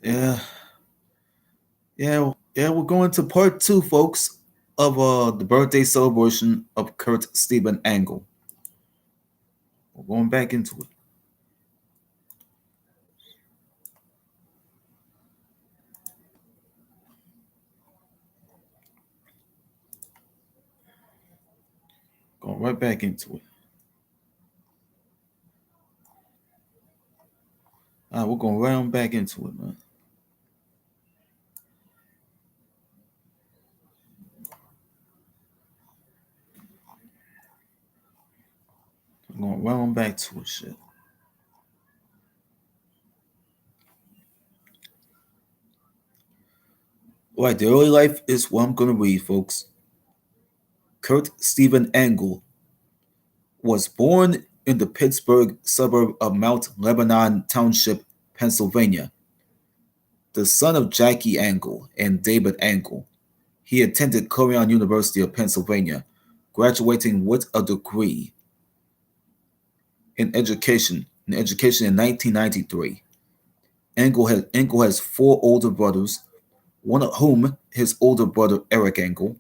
Yeah, yeah. We're going to part two, folks, of the birthday celebration of Kurt Stephen Angle. We're going back into it. Going right back into it. We're going right on back into it, man. We're going right on back to it, shit. All right, the early life is what I'm gonna read, folks. Kurt Stephen Angle was born in the Pittsburgh suburb of Mount Lebanon Township, Pennsylvania, the son of Jackie Angle and David Angle. He attended Coleman University of Pennsylvania, graduating with a degree in education in 1993. Angle has four older brothers, one of whom his older brother Eric Angle,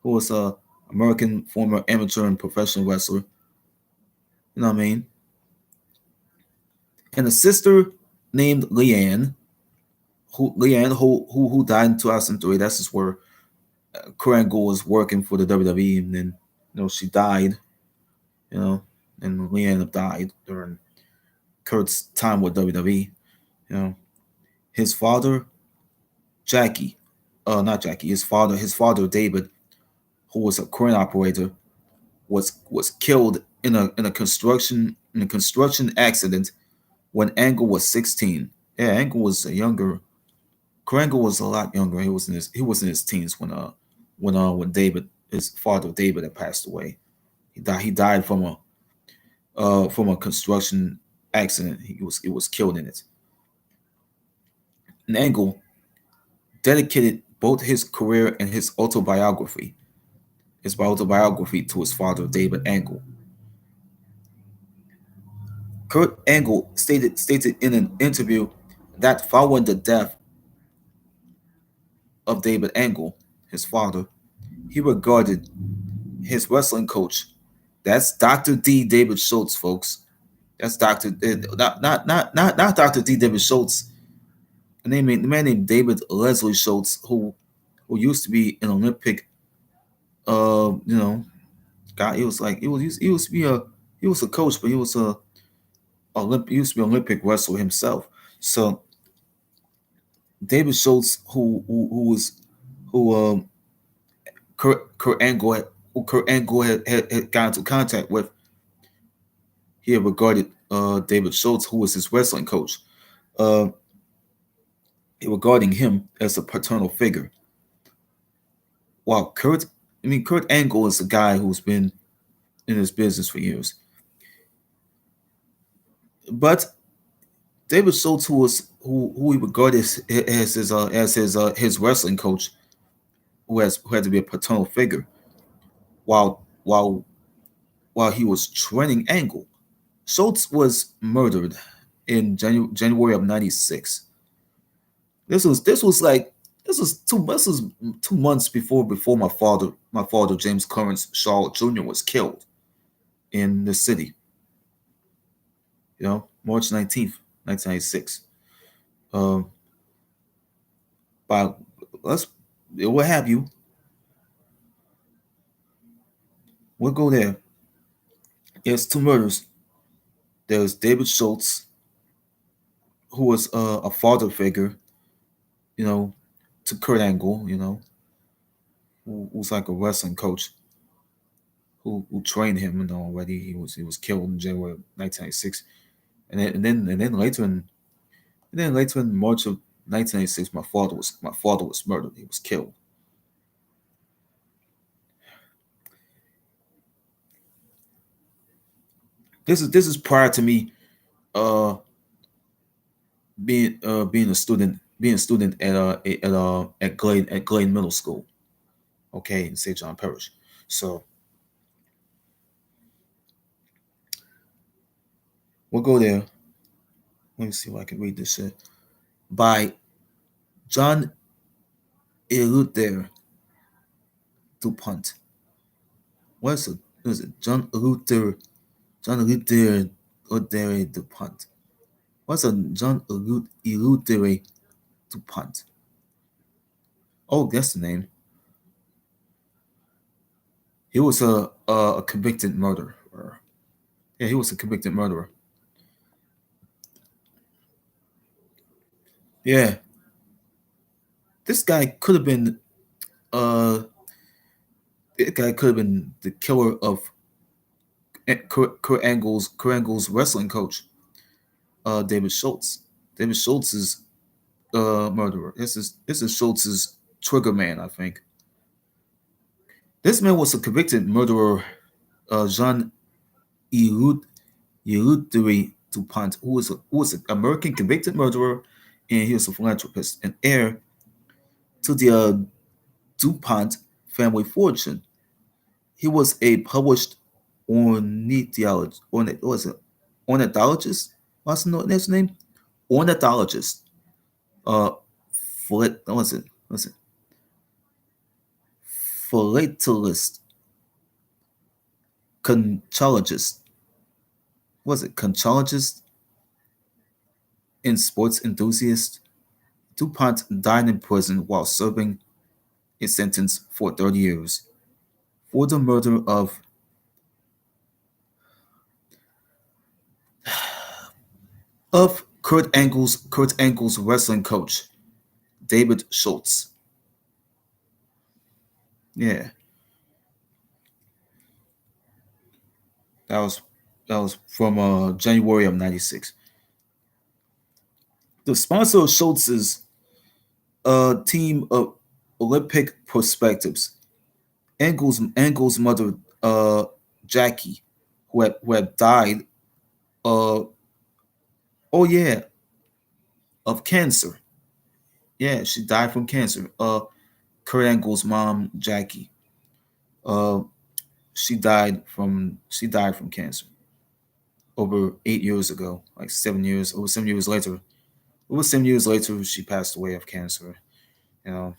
who was a American former amateur and professional wrestler. You know what I mean? And a sister named Leanne, who died in 2003. That's just where Kurt Angle was working for the WWE, and then she died. You know, and Leanne died during Kurt's time with WWE. You know, his father Jackie, not Jackie, his father David, who was a crane operator, was killed in a construction accident when Angle was 16. Yeah, Angle was a younger. Angle was a lot younger. He was in his teens when David, his father David, had passed away. He died from a construction accident. He was killed in it. And Angle dedicated both his career and his autobiography to his father David Angle. Kurt Angle stated in an interview that following the death of David Angle, his father, he regarded his wrestling coach. That's Dr. D. David Schultz, folks. That's Dr. Not Dr. D. David Schultz. The man named David Leslie Schultz, who used to be an Olympic, you know, guy. He was a coach, but he used to be an Olympic wrestler himself. So David Schultz, who Kurt Angle had got into contact with, he had regarded David Schultz, who was his wrestling coach, uh, regarding him as a paternal figure. While Kurt Angle is a guy who's been in his business for years, but David Schultz, who he regarded as his wrestling coach, who had to be a paternal figure, while while while he was training Angle, Schultz was murdered in January of '96. This was 2 months before my father James Clarence Shaw Jr. was killed in the city. March 19th, 1996. Um, by let's what have you. We'll go there. There's two murders. There's David Schultz, who was a father figure, you know, to Kurt Angle, who's like a wrestling coach who trained him. Already he was killed in January of 1996, and then later in March of 1996, my father was murdered. He was killed. This is prior to me uh being a student at Glade Middle School, okay, in St. John Parish. So we'll go there. Let me see if I can read this shit. by John Eleuthère DuPont. What is it? John Eleuthère DuPont. What's a Eleuthère DuPont? Oh, that's the name. He was a convicted murderer. Yeah, he was a convicted murderer. Yeah, this guy could have been uh this guy could have been the killer of Kurt Angle's wrestling coach, David Schultz. David Schultz's murderer. This is Schultz's trigger man, I think. This man was a convicted murderer, Jean Eleuthère DuPont, who was an American convicted murderer, and he was a philanthropist and heir to the DuPont family fortune. He was a published ornithologist. What was it? Ornithologist? What's his name? Ornithologist. Uh, what was it? What's it? Philatelist. Conchologist. Was it conchologist and sports enthusiast? DuPont died in prison while serving a sentence for 30 years for the murder of Kurt Angle's wrestling coach, David Schultz. Yeah, that was that was from January of '96. The sponsor of Schultz's team of Olympic perspectives, Angle's mother, Jackie, who had died. Uh, oh yeah, of cancer. Yeah, she died from cancer. Kurt Angle's mom, Jackie. Uh, she died from cancer over 8 years ago, like 7 years. Over 7 years later, she passed away of cancer. You know,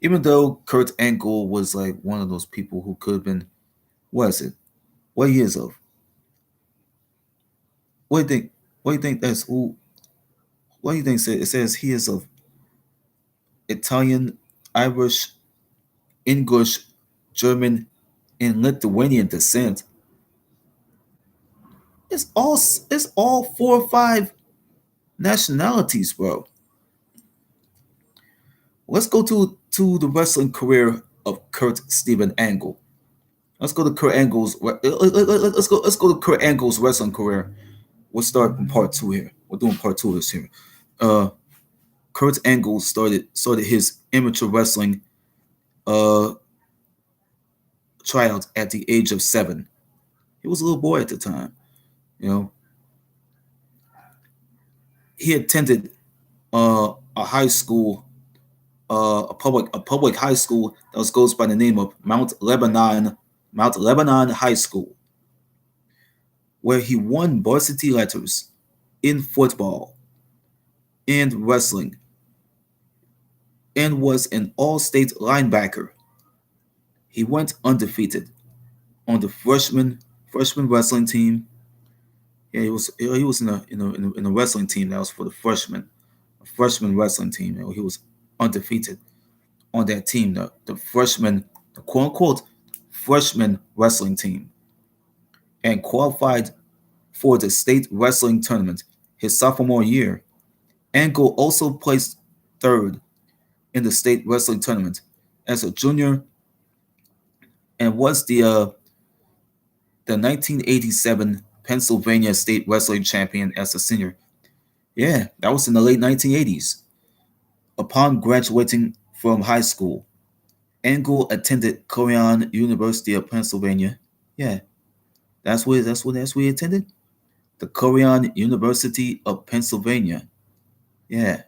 even though Kurt Angle was like one of those people who could have been, what is it? What years of? What do you think? What do you think that's who? What do you think it says he is of Italian, Irish, English, German, and Lithuanian descent? It's all 4 or 5 nationalities, bro. Let's go to the wrestling career of Kurt Steven Angle. Let's go to Kurt Angle's. Let's go to Kurt Angle's wrestling career. We'll start in part two here. We're doing part two of this here. Uh, Kurt Angle started his amateur wrestling uh tryout at the age of 7. He was a little boy at the time. You know, he attended a high school, a public high school that goes by the name of Mount Lebanon High School, where he won varsity letters in football and wrestling, and was an all-state linebacker. He went undefeated on the freshman wrestling team. Yeah, he was in a wrestling team that was for the freshman wrestling team. He was undefeated on that team, the freshman, the quote unquote freshman wrestling team, and qualified for the state wrestling tournament his sophomore year. Angle also placed third in the state wrestling tournament as a junior, and was the 1987 Pennsylvania State Wrestling Champion as a senior. Yeah, that was in the late 1980s. Upon graduating from high school, Angle attended Coleman University of Pennsylvania. Yeah, that's where he attended. The Coleman University of Pennsylvania. Yeah,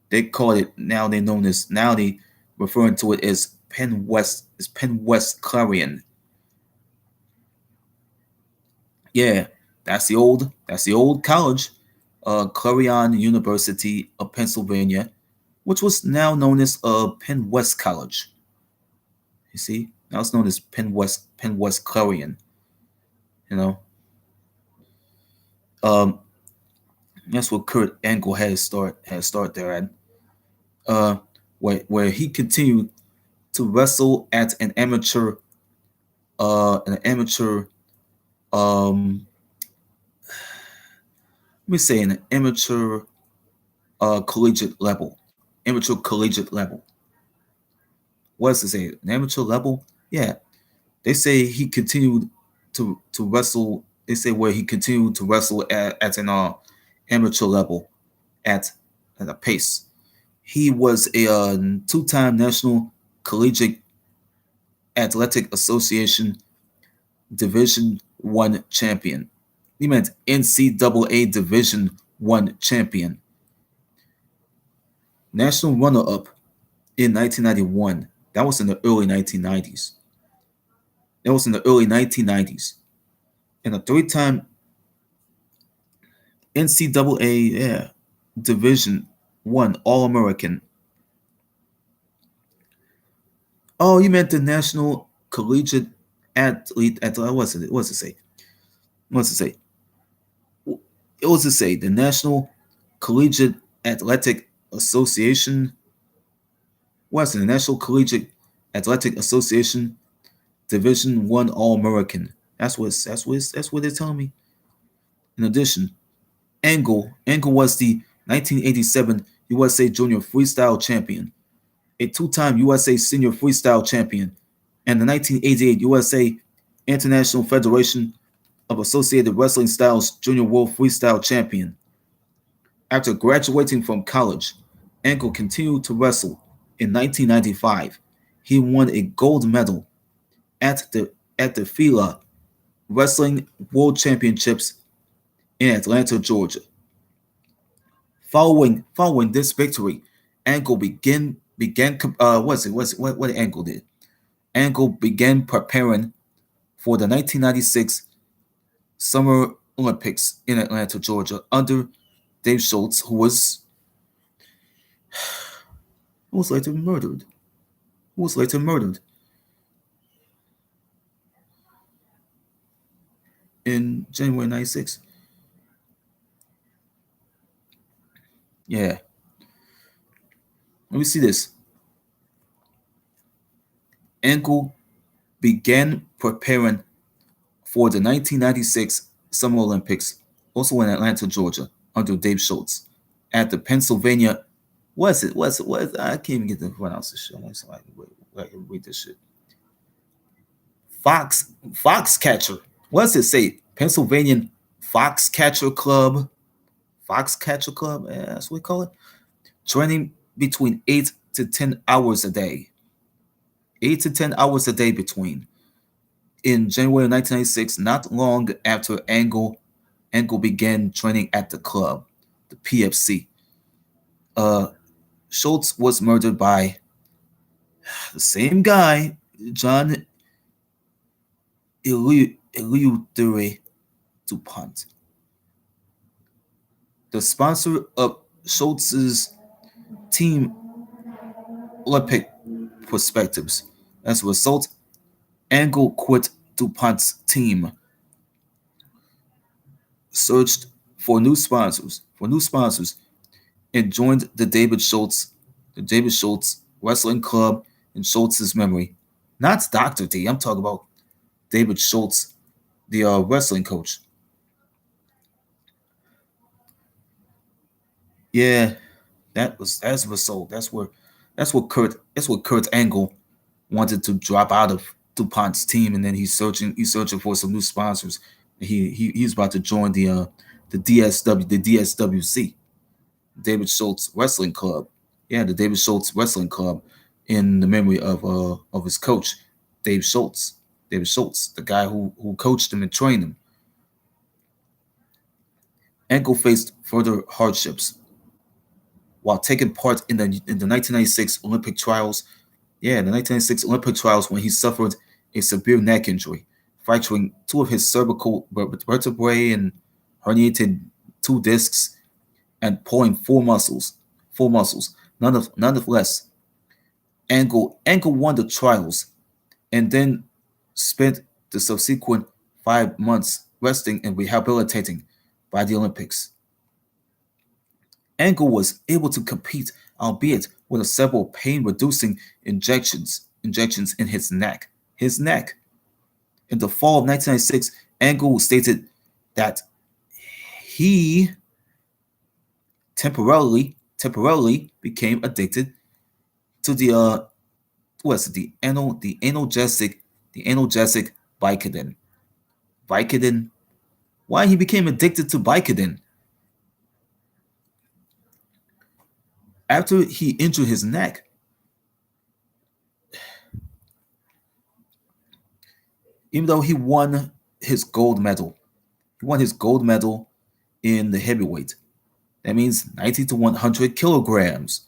they call it now. They referring to it as Penn West. It's Penn West Clarion. Yeah, That's the old college, Clarion University of Pennsylvania, which was now known as Penn West College. You see, now it's known as Penn West Clarion. You know, um, that's what Kurt Angle had start there at, uh, where he continued to wrestle at an amateur, um, let me say an amateur collegiate level, amateur collegiate level. What does it say? An amateur level? Yeah, they say he continued to wrestle. They say where he continued to wrestle at an amateur level at at a pace. He was a two-time National Collegiate Athletic Association Division I champion. He meant NCAA Division I champion, national runner-up in 1991. That was in the early 1990s. That was in the early 1990s. And a three-time NCAA, yeah, Division I All-American. Oh, you meant the National Collegiate Athlete. What's it? What's it say? What's it say? It was to say the National Collegiate Athletic Association. What's it? The National Collegiate Athletic Association Division I All American. That's what they're telling me. In addition, Angle was the 1987 USA Junior Freestyle Champion, a two-time USA Senior Freestyle Champion, and the 1988 USA International Federation of Associated Wrestling Styles Junior World Freestyle Champion. After graduating from college, Angle continued to wrestle. In 1995, he won a gold medal at the FILA Wrestling World Championships in Atlanta, Georgia. Following this victory, Angle began what Angle did? Angle began preparing for the 1996 Summer Olympics in Atlanta, Georgia, under Dave Schultz, who was later murdered. Who was later murdered in January '96. Yeah, let me see this. Angle began preparing for the 1996 Summer Olympics, also in Atlanta, Georgia, under Dave Schultz, at the Pennsylvania. What's it? What's it? What? I can't even get to pronounce this shit. I can read this shit. Fox Foxcatcher. What does it say? Pennsylvania Foxcatcher Club. Foxcatcher Club. Yeah, that's what we call it. Training between 8 to 10 hours a day. 8 to 10 hours a day between. In January 1996, not long after Angle began training at the club, the PFC. Uh, Schultz was murdered by the same guy, John Eleuthère DuPont, the sponsor of Schultz's team Olympic perspectives. As a result, Angle quit DuPont's team, searched for new sponsors, and joined the David Schultz Wrestling Club in Schultz's memory. Not Dr. D. I'm talking about David Schultz, the wrestling coach. Yeah, that's the result. That's what Kurt Angle wanted to drop out of DuPont's team, and then he's searching for some new sponsors. He's about to join the DSWC, David Schultz Wrestling Club. Yeah, the David Schultz Wrestling Club, in the memory of his coach, Dave Schultz. David Schultz, the guy who coached him and trained him. Angle faced further hardships while taking part in the 1996 Olympic trials. Yeah, the 1996 Olympic trials, when he suffered a severe neck injury fracturing two of his cervical vertebrae and herniated two discs and pulling four muscles. Nonetheless, Angle won the trials and then spent the subsequent 5 months resting and rehabilitating by the Olympics. Angle was able to compete, albeit with several pain-reducing injections in his neck. His neck. In the fall of 1996, Angle stated that he temporarily became addicted to the analgesic Vicodin. Vicodin. Why he became addicted to Vicodin? After he injured his neck, even though he won his gold medal in the heavyweight. That means 90 to 100 kilograms,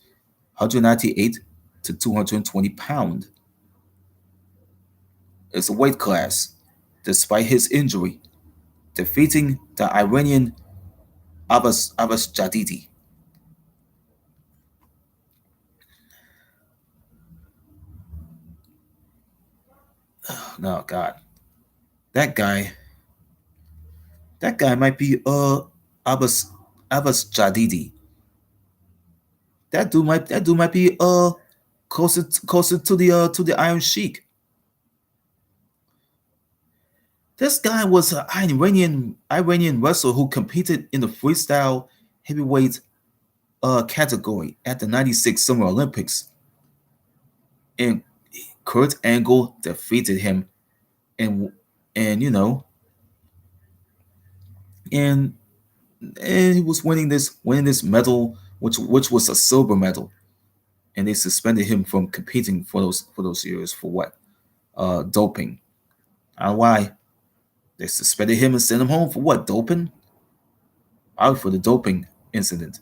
198 to 220 pound. It's a weight class, despite his injury, defeating the Iranian Abbas Jadidi. No, God, that guy, that guy might be Abbas Jadidi. That dude might be closer to the Iron Sheik. This guy was an Iranian wrestler who competed in the freestyle heavyweight category at the '96 Summer Olympics, and Kurt Angle defeated him, and and you know, and and he was winning this medal, which was a silver medal, and they suspended him from competing for those years for what? Doping. I don't know why they suspended him and sent him home for what? Doping? Out for the doping incident.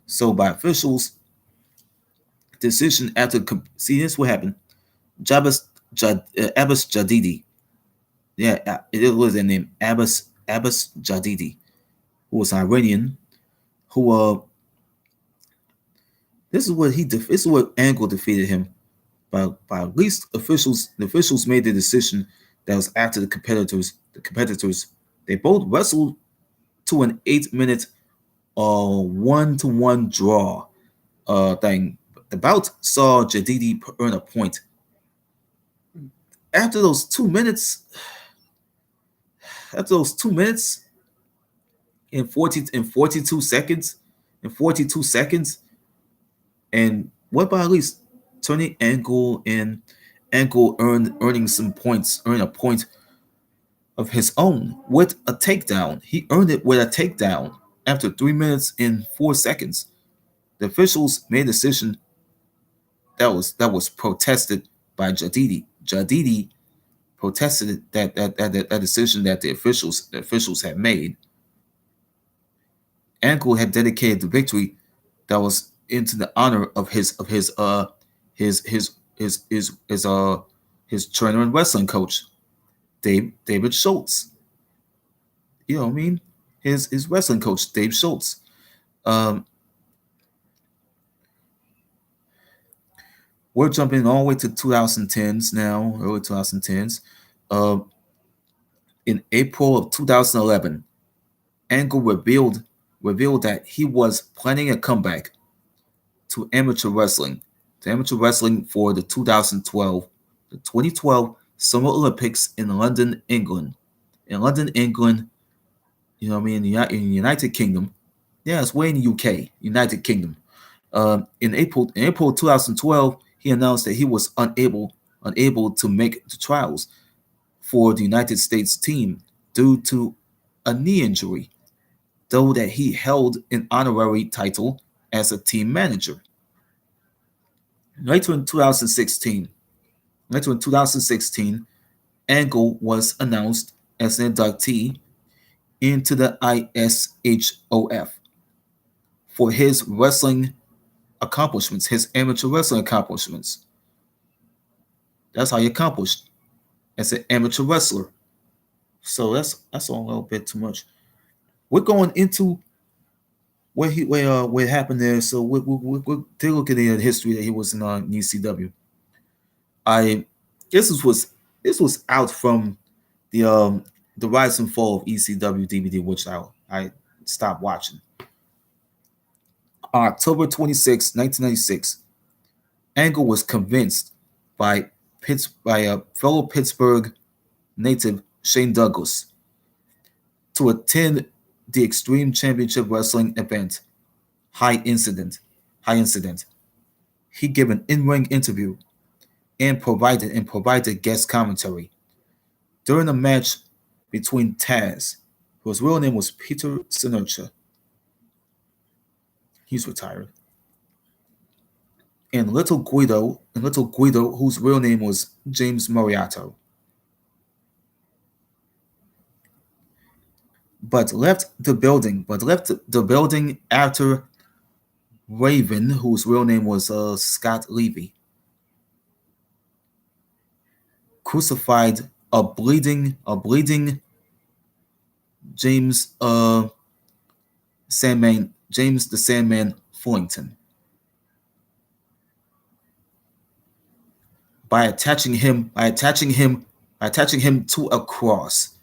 So by officials' decision after see this what happened. Jabas Abbas Jadidi. Yeah, it was a name Abbas Jadidi, who was Iranian, who this is what Angle defeated him by at least officials. The officials made the decision that was after the competitors they both wrestled to an 8 minute 1-1 draw thing. The bout saw Jadidi earn a point. After those 2 minutes, after those 2 minutes in 42 seconds, and what by at least turning Angle earning some points, earn a point of his own with a takedown. He earned it with a takedown after 3 minutes and 4 seconds. The officials made a decision that was protested by Jadidi. Jadidi protested that decision that the officials had made. Angle had dedicated the victory that was into the honor of his his trainer and wrestling coach, David Schultz. You know what I mean? His wrestling coach, Dave Schultz. Um, we're jumping all the way to 2010s now, early 2010s. Uh, in April of 2011, Angle revealed that he was planning a comeback to amateur wrestling, for the 2012 Summer Olympics in London, England. In London, England, you know what I mean, in the United Kingdom. Yeah, it's way in the UK, United Kingdom. In April 2012, he announced that he was unable to make the trials for the United States team due to a knee injury, though that he held an honorary title as a team manager. Later in 2016, later in 2016, Angle was announced as an inductee into the ISHOF for his wrestling accomplishments, his amateur wrestling accomplishments. That's how he accomplished as an amateur wrestler. So that's a little bit too much. We're going into where it happened there. So we'll take a look at the history that he was in ECW. I this was out from the um the rise and fall of ECW DVD, which I stopped watching. October 26, 1996, Angle was convinced by by a fellow Pittsburgh native Shane Douglas to attend the Extreme Championship Wrestling event High Incident. High Incident. He gave an in-ring interview and provided guest commentary during a match between Taz, whose real name was Peter Sinurcha, he's retired, and Little Guido, whose real name was James Moriarty, but left the building after Raven, whose real name was Scott Levy, crucified a bleeding James James the Sandman Fullington by attaching him to a cross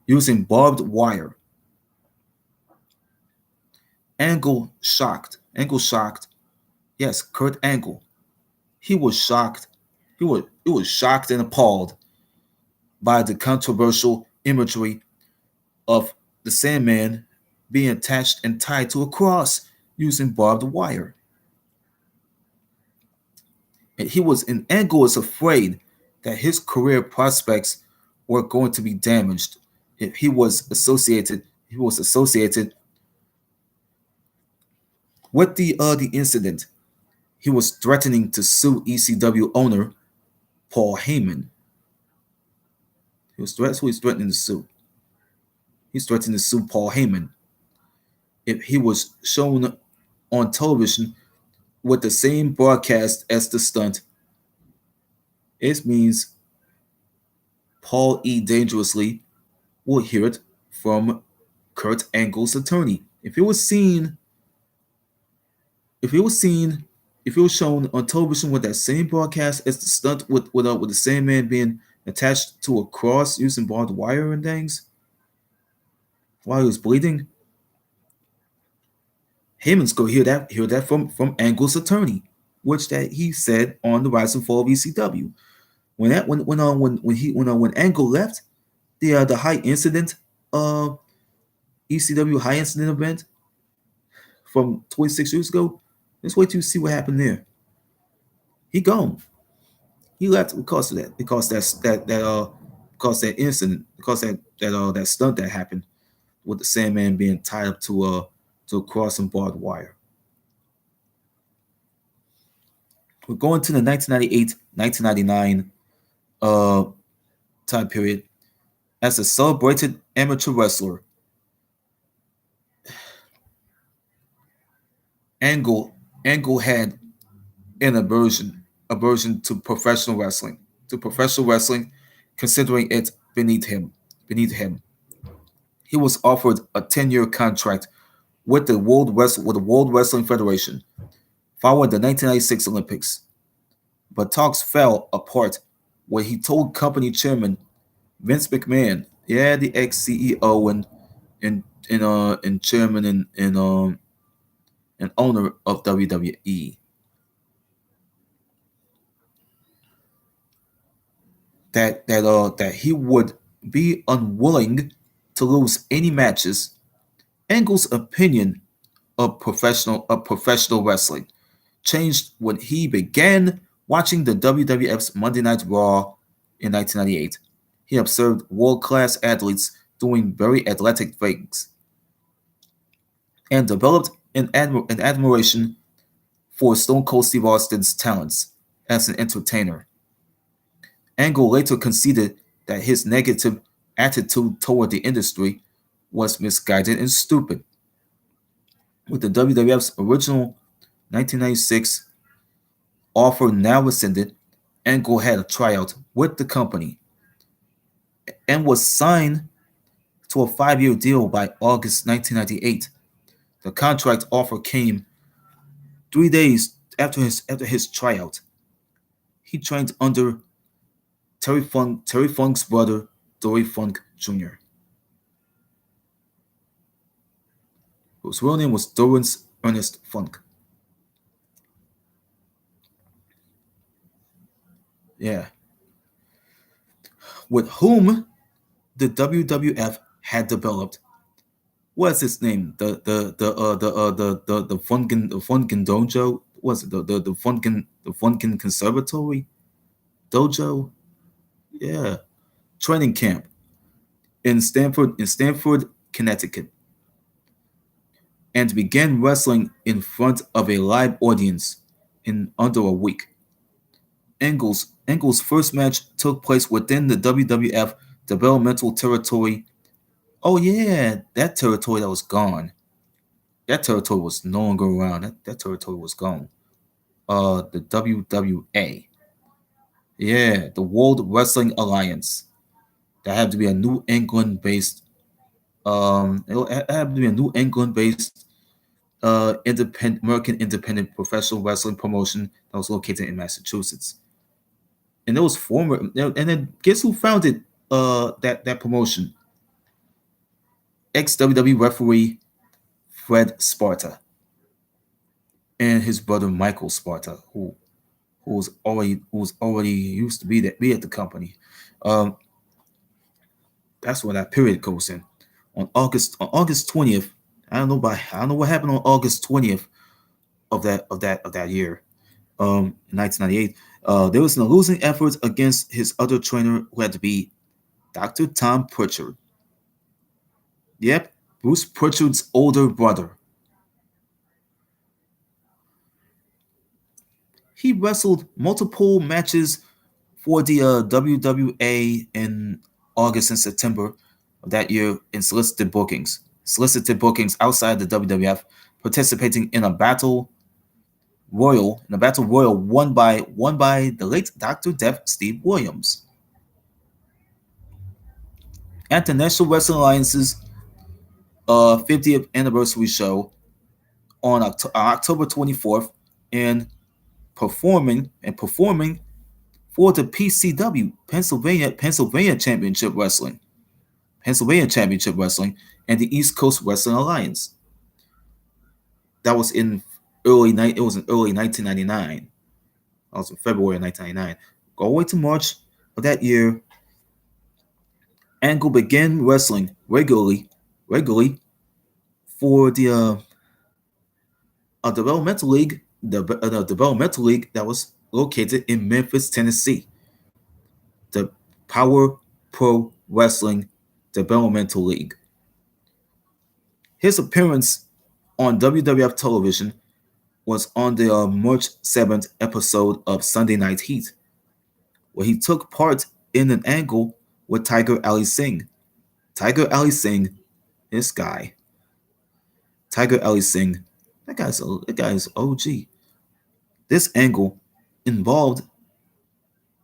using barbed wire. Angle shocked. Yes, Kurt Angle. He was shocked. He was shocked and appalled by the controversial imagery of the Sandman being attached and tied to a cross using barbed wire. And Angle was afraid that his career prospects were going to be damaged if he was associated with the incident. He was threatening to sue ECW owner Paul Heyman. Who he's threatening to sue. He's threatening to sue Paul Heyman if he was shown on television with the same broadcast as the stunt. It means Paul E. Dangerously will hear it from Kurt Angle's attorney. If it was seen, if it was shown on television with that same broadcast as the stunt with the same man being attached to a cross using barbed wire and things while he was bleeding, Heyman's go hear that from Angle's attorney, which that he said on the Rise and Fall of ECW. When Angle left the high incident uh ECW high incident event from 26 years ago, let's wait to see what happened there. He gone. He left because of that. Because that incident, that stunt that happened with the Sandman being tied up to a cross and barbed wire. We're going to the 1998-1999 uh, time period. As a celebrated amateur wrestler, Angle Angle had an aversion to professional wrestling, considering it beneath him. He was offered a 10-year contract with the World Wrestling Federation following the 1996 Olympics, but talks fell apart when he told company chairman Vince McMahon, yeah, the ex CEO and chairman and owner of WWE, that he would be unwilling to lose any matches. Angle's opinion of professional wrestling changed when he began watching the WWF's Monday Night Raw in 1998. He observed world-class athletes doing very athletic things and developed an admiration for Stone Cold Steve Austin's talents as an entertainer. Angle later conceded that his negative attitude toward the industry was misguided and stupid. With the WWF's original 1996 offer now rescinded, Angle had a tryout with the company and was signed to a 5-year deal by August 1998. The contract offer came 3 days after his tryout. He trained under Terry Funk's brother, Dory Funk Jr., whose real name was Dorrance Ernest Funk. Yeah, with whom the WWF had developed, what's his name? The Funkin Dojo. Was it the Funkin Conservatory Dojo? Yeah, training camp in Stamford, Connecticut, and began wrestling in front of a live audience in under a week. Angle's first match took place within the WWF developmental territory. Oh yeah, that territory that was gone. That territory was no longer around. That territory was gone. The WWA. Yeah, the World Wrestling Alliance. That had to be a New England based. It had to be a New England based American independent professional wrestling promotion that was located in Massachusetts. And it was former. And then guess who founded that promotion? Ex WWE referee Fred Sparta and his brother Michael Sparta, who was already used to be at the company. Um, that's where that period goes in. On August 20th, I don't know what happened on August 20th of that year, 1998. There was a losing effort against his other trainer who had to be Dr. Tom Pritchard. Yep, Bruce Pritchard's older brother. He wrestled multiple matches for the WWA in August and September of that year in solicited bookings outside the WWF, participating in a battle royal won by the late Dr. Death Steve Williams. At the National Wrestling Alliance's 50th anniversary show on October 24th, and performing for the PCW Pennsylvania Championship Wrestling, and the East Coast Wrestling Alliance. That was in early night. It was in early 1999. That was in February of 1999. Go away to March of that year. Angle began wrestling regularly for the developmental league that was located in Memphis, Tennessee. The Power Pro Wrestling Developmental League. His appearance on WWF television was on the March 7th episode of Sunday Night Heat, where he took part in an angle with Tiger Ali Singh. Tiger Ali Singh, this guy. Tiger Ali Singh, that guy's OG. This angle involved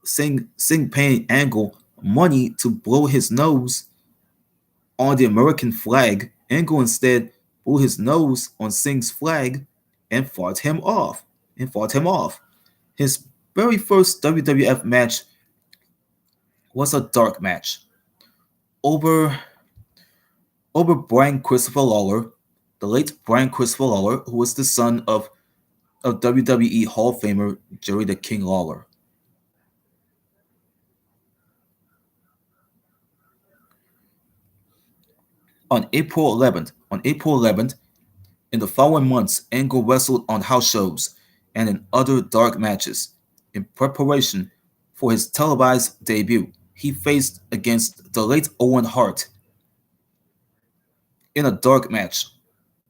Singh paying Angle money to blow his nose on the American flag. Angle instead blew his nose on Singh's flag and fought him off. His very first WWF match was a dark match over Brian Christopher Lawler, the late Brian Christopher Lawler, who was the son of WWE Hall of Famer Jerry the King Lawler. On April 11th, in the following months, Angle wrestled on house shows and in other dark matches. In preparation for his televised debut, he faced against the late Owen Hart in a dark match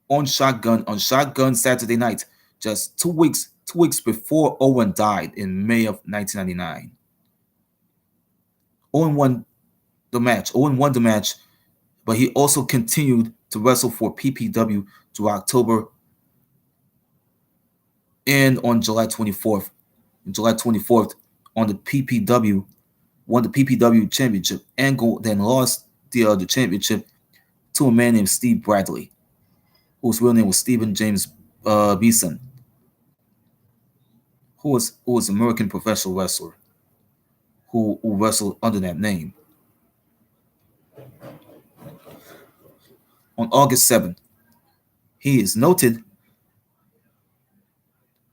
on Shotgun Saturday Night, just 2 weeks before Owen died in May of 1999. Owen won the match, but he also continued to wrestle for PPW through October and on July 24th, on the PPW, won the PPW championship. Angle then lost the championship to a man named Steve Bradley, whose real name was Stephen James Beeson, who was an American professional wrestler who wrestled under that name. On August 7th, he is noted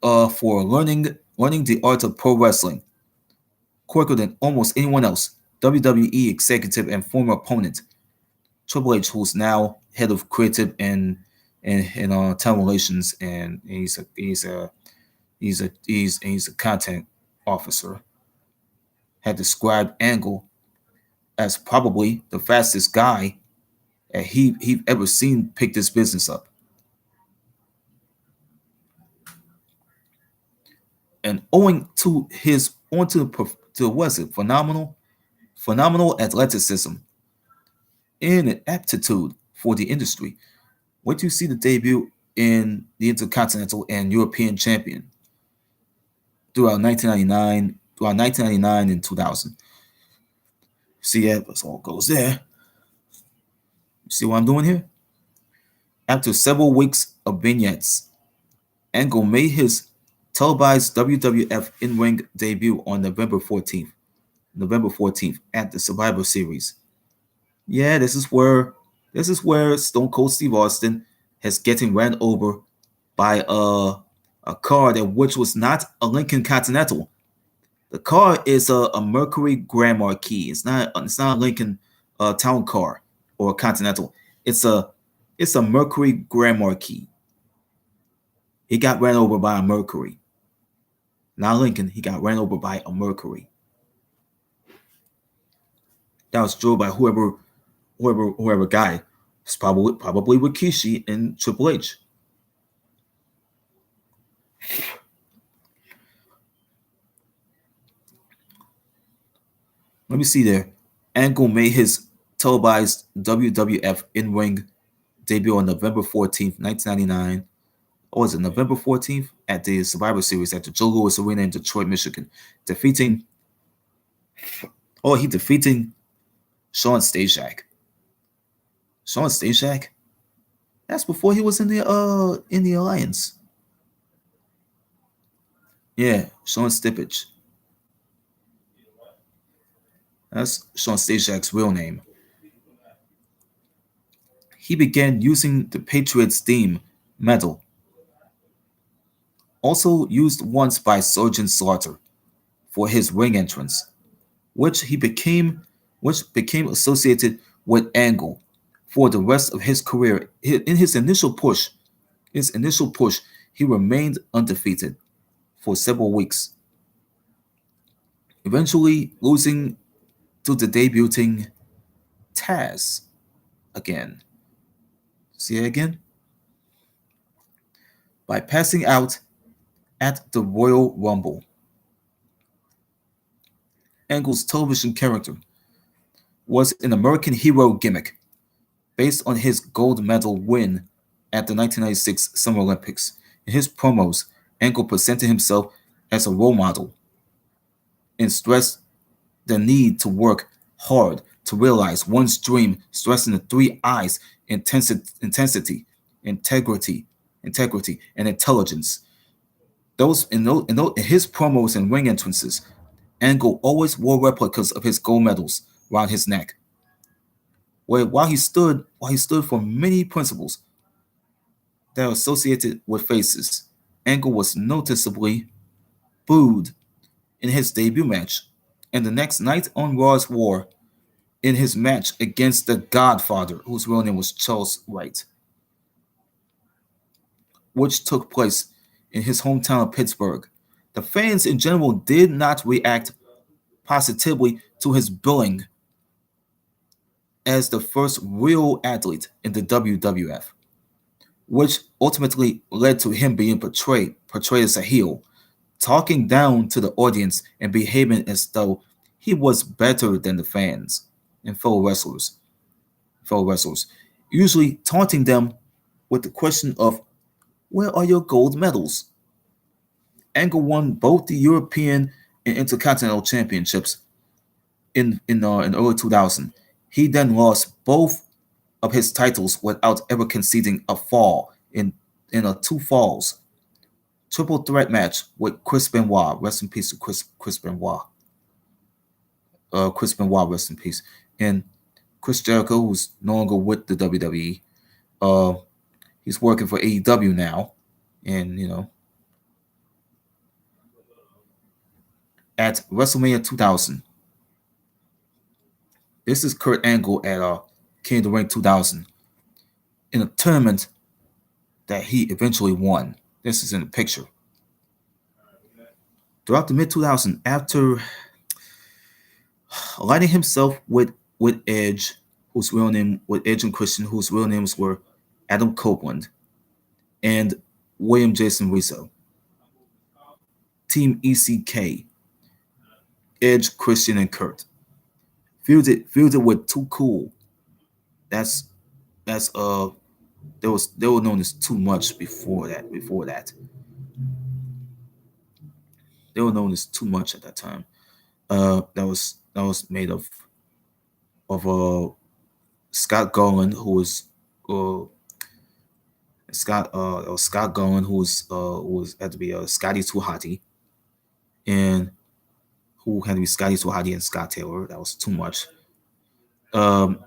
for learning the art of pro wrestling quicker than almost anyone else. WWE executive and former opponent Triple H, who's now head of creative and talent relations, and he's a content officer, had described Angle as probably the fastest guy that he ever seen pick this business up. And owing to his onto to was it phenomenal athleticism and an aptitude for the industry. Wait till you see the debut in the Intercontinental and European champion throughout 1999 and 2000. See, yeah, that's all goes there. You see what I'm doing here? After several weeks of vignettes, Angle made his televised WWF in-ring debut on November 14th at the Survivor Series. Yeah, this is where Stone Cold Steve Austin has getting ran over by a car that which was not a Lincoln Continental. The car is a Mercury Grand Marquis. It's not a Lincoln Town Car or a Continental. It's a Mercury Grand Marquis. He got ran over by a Mercury. Not Lincoln. He got ran over by a Mercury. That was drove by whoever guy. It's probably Rikishi and Triple H. Let me see there. Angle made his televised WWF in-ring debut on November 14th, 1999. Or was it November 14th? At the Survivor Series at the Joe Louis Arena in Detroit, Michigan. He defeating Shawn Stasiak. Shawn Stasiak? That's before he was in the Alliance. Yeah, Shawn Stipich. That's Shawn Stasiak's real name. He began using the Patriots theme, Metal, also used once by Sergeant Slaughter for his ring entrance, which became associated with Angle for the rest of his career. In his initial push, he remained undefeated for several weeks, eventually losing to the debuting Taz again. See it again? By passing out at the Royal Rumble. Angle's television character was an American hero gimmick based on his gold medal win at the 1996 Summer Olympics. In his promos, Angle presented himself as a role model and stressed the need to work hard to realize one's dream, stressing the three I's: intensity, integrity, and intelligence. In his promos and ring entrances, Angle always wore replicas of his gold medals around his neck. While he stood for many principles that are associated with faces, Angle was noticeably booed in his debut match, and the next night on Raw's War, in his match against the Godfather, whose real name was Charles Wright, which took place in his hometown of Pittsburgh. The fans in general did not react positively to his billing as the first real athlete in the WWF, which ultimately led to him being portrayed as a heel, talking down to the audience and behaving as though he was better than the fans and fellow wrestlers, usually taunting them with the question of, "Where are your gold medals?" Angle won both the European and Intercontinental Championships in early 2000. He then lost both of his titles without ever conceding a fall in a two falls triple threat match with Chris Benoit. Rest in peace to Chris Benoit. Chris Benoit, rest in peace. And Chris Jericho, who's no longer with the WWE. Uh, he's working for AEW now, and at WrestleMania 2000, this is Kurt Angle at King of the Ring 2000 in a tournament that he eventually won. This is in the picture. Throughout the mid 2000s, after aligning himself with Edge, whose real name with Edge and Christian, whose real names were Adam Copeland and William Jason Rizzo. Team ECK, Edge, Christian, and Kurt. Feuded with Too Cool. That's they were known as Too Much before that. They were known as Too Much at that time. That was made of Scott Garland, who was uh, Scott Garland, who was had to be Scotty Too Hottie, and who had to be Scotty Too Hottie and Scott Taylor. That was too much. Um,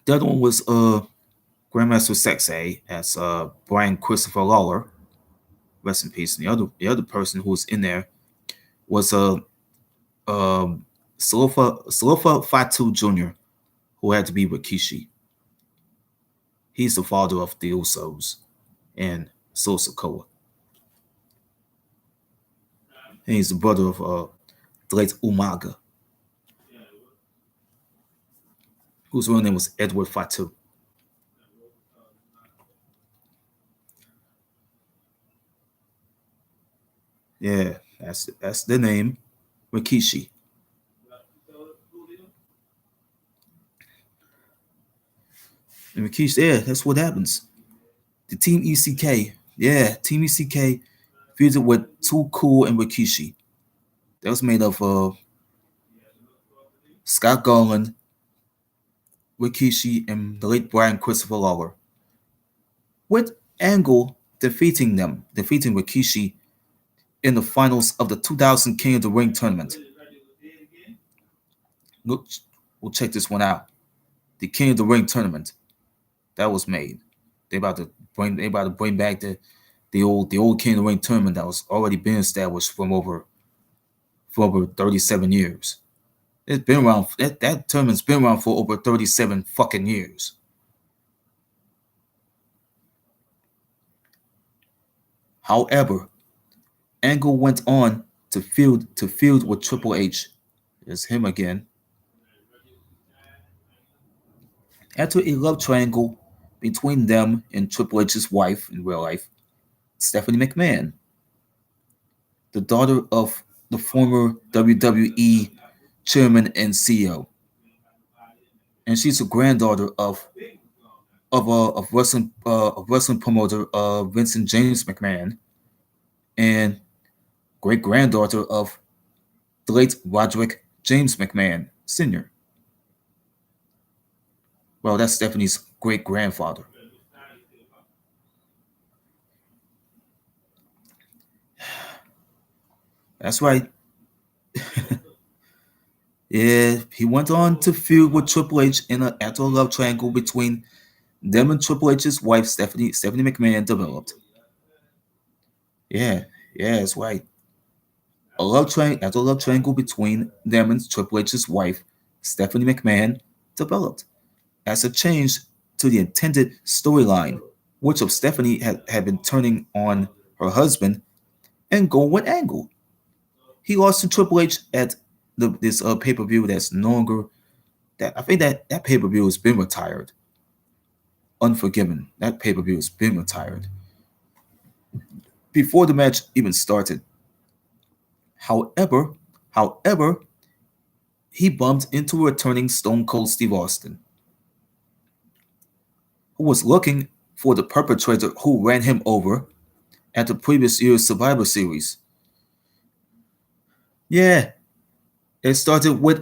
the other one was Grandmaster Sexay as Brian Christopher Lawler, rest in peace. And the other person who was in there was Salofa Fatu Jr., who had to be Rikishi. He's the father of the Usos and Sol Sokoa. And he's the brother of the late Umaga, whose real name was Edward Fatu. Yeah, that's the name, Rikishi. And Rikishi, yeah, that's what happens. The Team ECK, yeah, Team ECK feuded with Too Cool and Rikishi. That was made of Scott Garland, Rikishi, and the late Brian Christopher Lawler. With Angle defeating Rikishi in the finals of the 2000 King of the Ring tournament. We'll check this one out. The King of the Ring tournament that was made. They about to bring back the old King of the Ring tournament that was already been established for over 37 years. It's been around. That tournament's been around for over 37 fucking years. However, Angle went on to feud with Triple H. It's him again. After a love triangle between them and Triple H's wife in real life, Stephanie McMahon, the daughter of the former WWE chairman and CEO, and she's a granddaughter of wrestling promoter Vincent James McMahon, and great granddaughter of the late Roderick James McMahon Sr. Well, that's Stephanie's great grandfather. That's right. Yeah, he went on to feud with Triple H in an after a love triangle between them and Triple H's wife Stephanie McMahon developed. Yeah, yeah, that's right. A love triangle between them and Triple H's wife Stephanie McMahon developed as a change to the intended storyline, which of Stephanie had been turning on her husband and going with Angle. He lost to Triple H at this pay per view that's no longer that I think that pay per view has been retired. Unforgiven. That pay per view has been retired before the match even started. However, however, he bumped into returning Stone Cold Steve Austin, who was looking for the perpetrator who ran him over at the previous year's Survivor Series. Yeah, it started with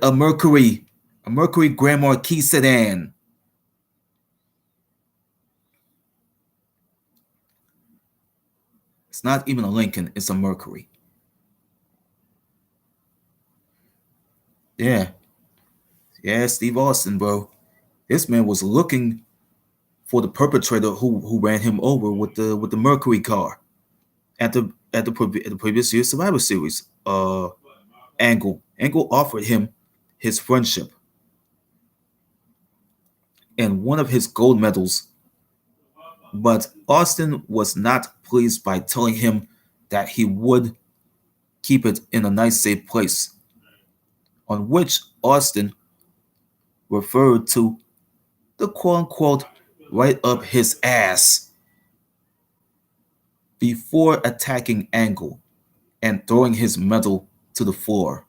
A Mercury Grand Marquis sedan. It's not even a Lincoln, it's a Mercury. Yeah, yeah, Steve Austin, bro. This man was looking for the perpetrator who ran him over with the Mercury car at the previous year's Survivor Series. Angle offered him his friendship and one of his gold medals, but Austin was not pleased by telling him that he would keep it in a nice safe place, on which Austin referred to the quote unquote right up his ass before attacking Angle and throwing his medal to the floor.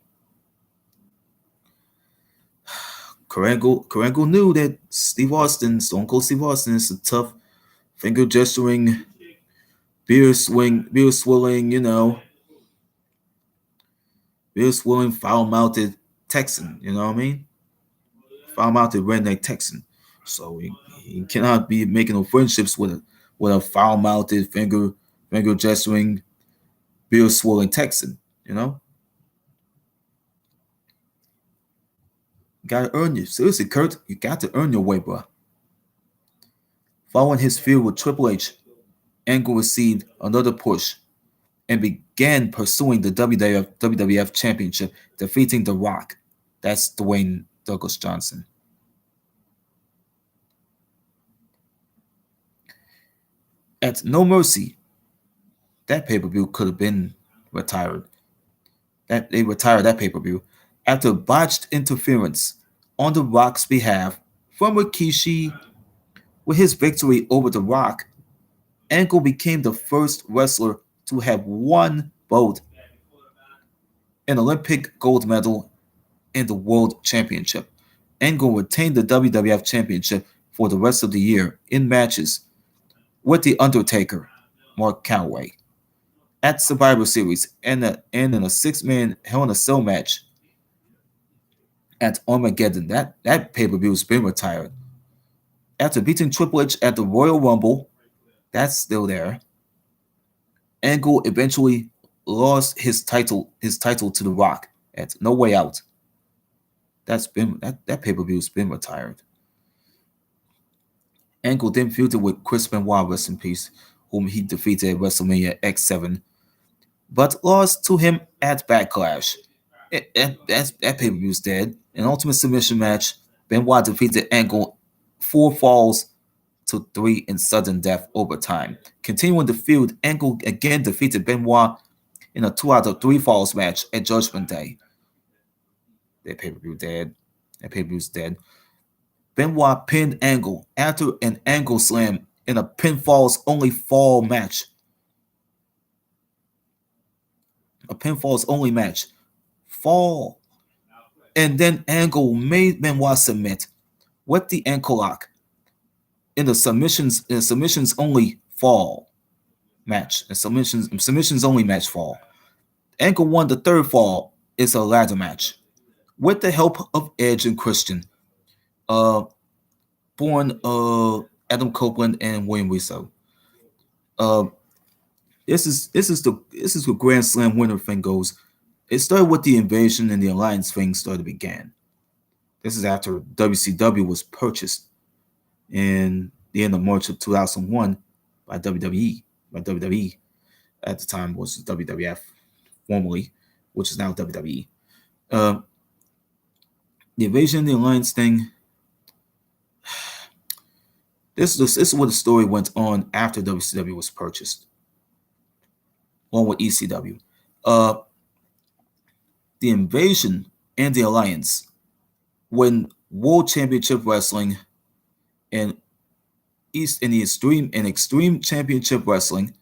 Kurt knew that Stone Cold Steve Austin, is a tough, finger gesturing, beer swilling, beer swilling, foul mouthed Texan. You know what I mean? Foul mouthed redneck Texan. So he cannot be making no friendships with a foul mouthed, finger gesturing, beer swilling Texan. You know, you gotta earn you. Seriously, Kurt, you got to earn your way, bro. Following his feud with Triple H, Angle received another push and began pursuing the WWF Championship, defeating The Rock. That's Dwayne Douglas Johnson. At No Mercy, that pay per view could have been retired. That they retired that pay per view after botched interference on The Rock's behalf from Rikishi. With his victory over The Rock, Angle became the first wrestler to have won both an Olympic gold medal and the World Championship. Angle retained the WWF Championship for the rest of the year in matches with The Undertaker, Mark Calloway, at Survivor Series and in a six-man Hell in a Cell match at Armageddon. That pay-per-view has been retired. After beating Triple H at the Royal Rumble, that's still there. Angle eventually lost his title to The Rock at No Way Out. That pay-per-view's been retired. Angle then feuded with Chris Benoit, rest in peace, whom he defeated at WrestleMania X7, but lost to him at Backlash. That pay-per-view's dead. An Ultimate Submission match, Benoit defeated Angle 4 falls to 3 in sudden death overtime. Continuing the feud, Angle again defeated Benoit in a 2 out of 3 falls match at Judgment Day. That pay-per-view dead. That pay-per-view's dead. Benoit pinned Angle after an Angle slam in a pinfalls only fall match. A pinfalls only match. Fall. And then Angle made Benoit submit with the ankle lock in the submissions only fall match. A submissions only match fall. Angle won the third fall. It's a ladder match with the help of Edge and Christian. Born Adam Copeland and William Russo. Uh, this is the Grand Slam winner thing goes. It started with the invasion and the alliance thing started began. This is after WCW was purchased in the end of March of 2001 by WWE. By WWE at the time was WWF formerly, which is now WWE. Uh, the invasion and the alliance thing. This is where the story went on after WCW was purchased, along with ECW. Uh, the invasion and the alliance, when World Championship Wrestling and Extreme Championship Wrestling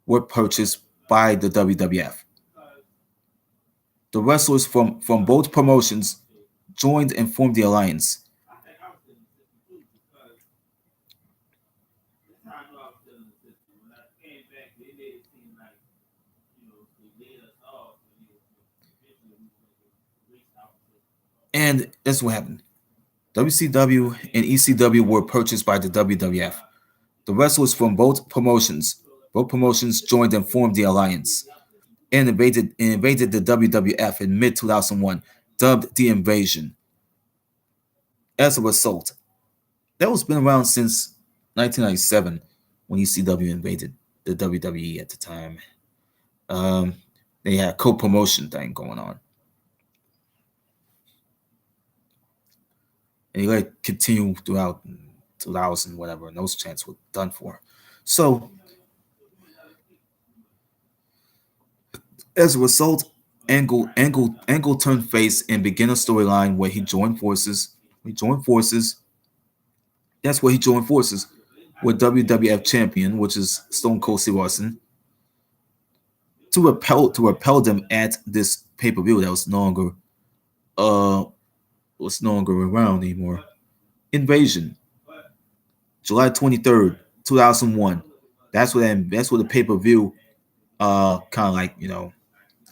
were purchased by the WWF. The wrestlers from both promotions joined and formed the alliance. And that's what happened. WCW and ECW were purchased by the WWF. The wrestlers from both promotions joined and formed the alliance and invaded the WWF in mid 2001, dubbed the Invasion. As a result, that was been around since 1997 when ECW invaded the WWE at the time. Um, they had a co-promotion thing going on, and he let it continue throughout 2000, whatever, and those chants were done for. So as a result, Angle turned face and began a storyline where he joined forces. He joined forces. That's where he joined forces with WWF champion, which is Stone Cold Steve Austin, to repel them at this pay per view that uh was no longer around anymore. Invasion, July 23rd, 2001. That's where the pay per view kind of like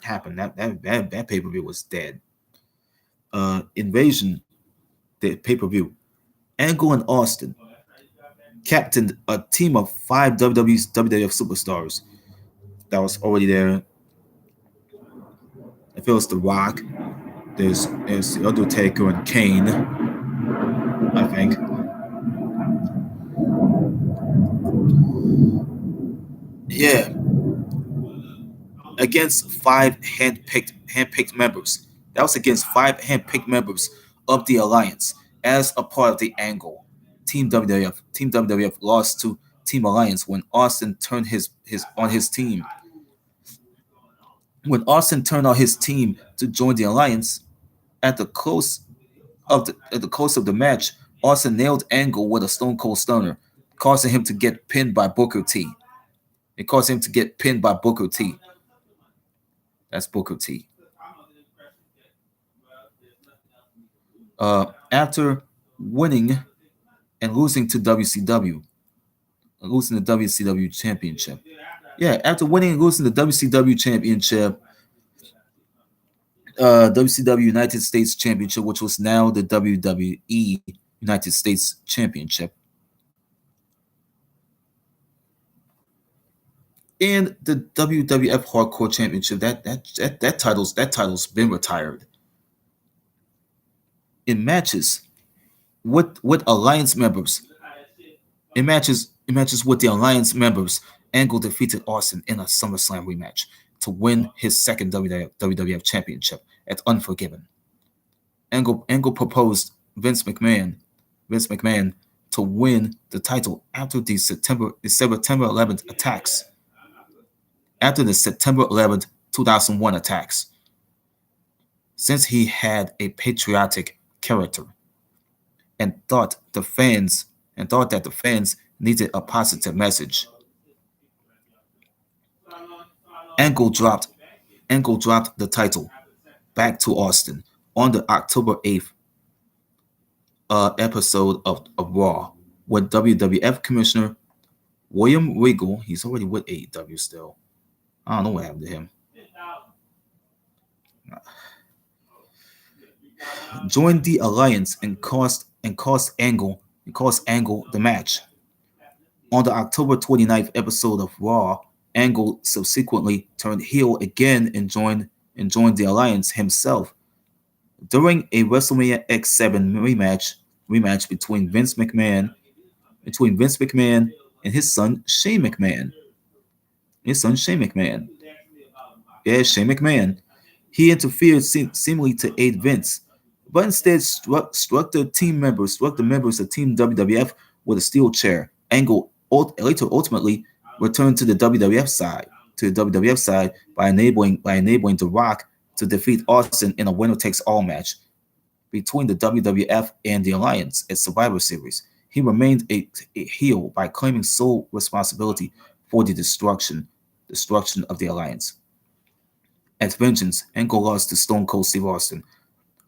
happened. That pay per view was dead. Invasion, the pay per view. Angle and Austin captained a team of five WWF superstars that was already there. If it was The Rock, there's the Undertaker and Kane, I think. Yeah, against five handpicked members. That was against five handpicked members of the alliance as a part of the Angle. Team WWF. Team WWF lost to Team Alliance when Austin turned his on his team. When Austin turned on his team to join the alliance, at the close of the match, Austin nailed Angle with a Stone Cold Stunner, causing him to get pinned by Booker T. It caused him to get pinned by Booker T. That's Booker T. After winning and losing to WCW, losing the WCW championship. Yeah, after winning and losing the WCW championship, WCW United States Championship, which was now the WWE United States Championship, and the WWF Hardcore Championship. That title's been retired. In matches with alliance members, in matches with the alliance members, Angle defeated Austin in a SummerSlam rematch to win his second WWF Championship at Unforgiven. Angle proposed Vince McMahon to win the title after the September 11th attacks. After the September 11th, 2001 attacks, since he had a patriotic character and thought that the fans needed a positive message. Angle dropped the title back to Austin on the October 8th episode of Raw with WWF Commissioner William Regal. He's already with AEW still. I don't know what happened to him. Joined the alliance and cost Angle the match. On the October 29th episode of Raw, Angle subsequently turned heel again and joined the alliance himself during a WrestleMania X7 rematch between Vince McMahon and his son Shane McMahon. Yeah, Shane McMahon. He interfered seemingly to aid Vince, but instead struck the members of Team WWF with a steel chair. Angle later ultimately returned to the WWF side by enabling The Rock to defeat Austin in a winner takes all match between the WWF and the Alliance at Survivor Series. He remained a heel by claiming sole responsibility for the destruction of the Alliance. At Vengeance, Angle lost to Stone Cold Steve Austin,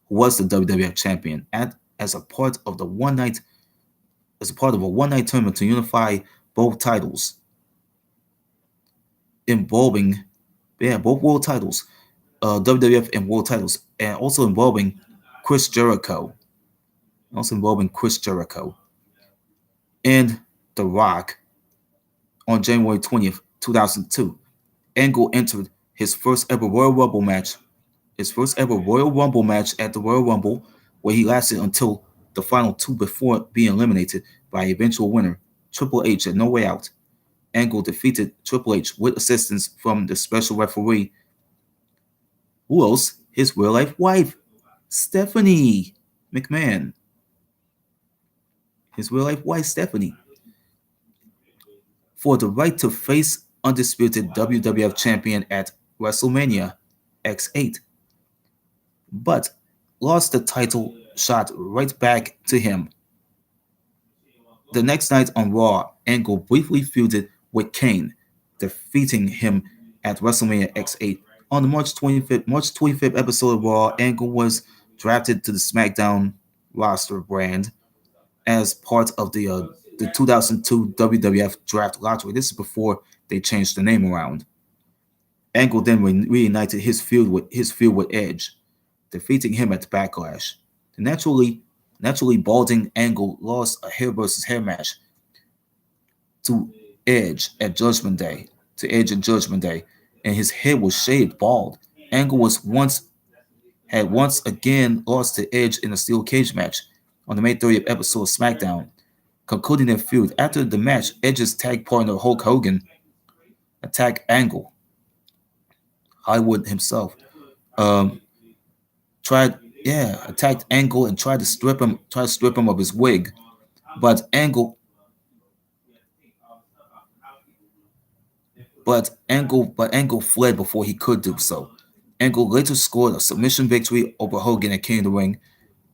who was the WWF champion, as a part of a one-night tournament to unify both titles, involving both world titles, WWF and world titles, and also involving Chris Jericho, also involving Chris Jericho, and The Rock on January 20th, 2002. Angle entered his first ever Royal Rumble match, at the Royal Rumble, where he lasted until the final two before being eliminated by eventual winner Triple H at No Way Out. Angle defeated Triple H with assistance from the special referee, who else? His real life wife, Stephanie McMahon. His real life wife, Stephanie, for the right to face undisputed WWF champion at WrestleMania X8, but lost the title shot right back to him. The next night on Raw, Angle briefly feuded with Kane, defeating him at WrestleMania X8. On the March 25th episode of Raw, Angle was drafted to the SmackDown roster brand as part of the 2002 WWF Draft Lottery. This is before they changed the name around. Angle then reunited his feud with Edge, defeating him at Backlash. The naturally balding Angle lost a hair versus hair match to Edge at Judgment Day, and his head was shaved bald. Angle had once again lost to Edge in a steel cage match on the May 30th episode of SmackDown, concluding their feud. After the match, Edge's tag partner Hulk Hogan attacked Angle. Hollywood himself um, tried, attacked Angle and tried to strip him of his wig, but Angle fled before he could do so. Angle later scored a submission victory over Hogan at King of the Ring,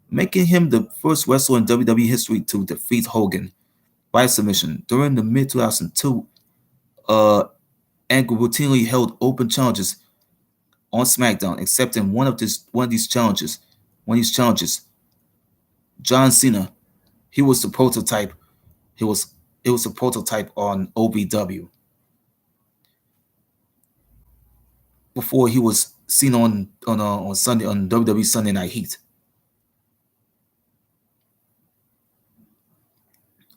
making him the first wrestler in WWE history to defeat Hogan by submission. During the mid 2002, uh, Angle routinely held open challenges on SmackDown, accepting one of these challenges. John Cena. He was the prototype. He was it was a prototype on OVW before he was seen on Sunday on WWE Sunday Night Heat.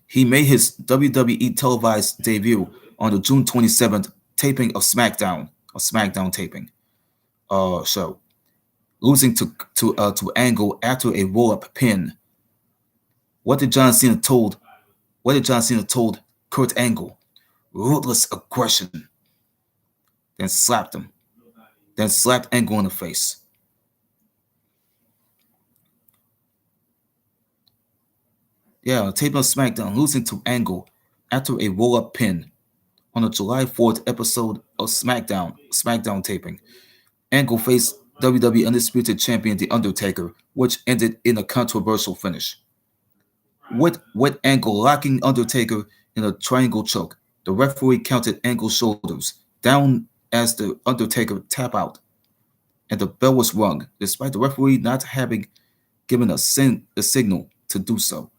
He made his WWE televised debut on the June 27th taping of SmackDown taping show, losing to Angle after a roll up pin. What did John Cena told? What did John Cena told Kurt Angle? Ruthless aggression. Then slapped him. Then slapped Angle in the face. Yeah, taping of SmackDown, losing to Angle after a roll up pin on the July 4th episode of SmackDown taping. Angle faced WWE Undisputed Champion The Undertaker, which ended in a controversial finish. With Angle locking Undertaker in a triangle choke, the referee counted Angle's shoulders down as the Undertaker tap out, and the bell was rung, despite the referee not having given a signal to do so.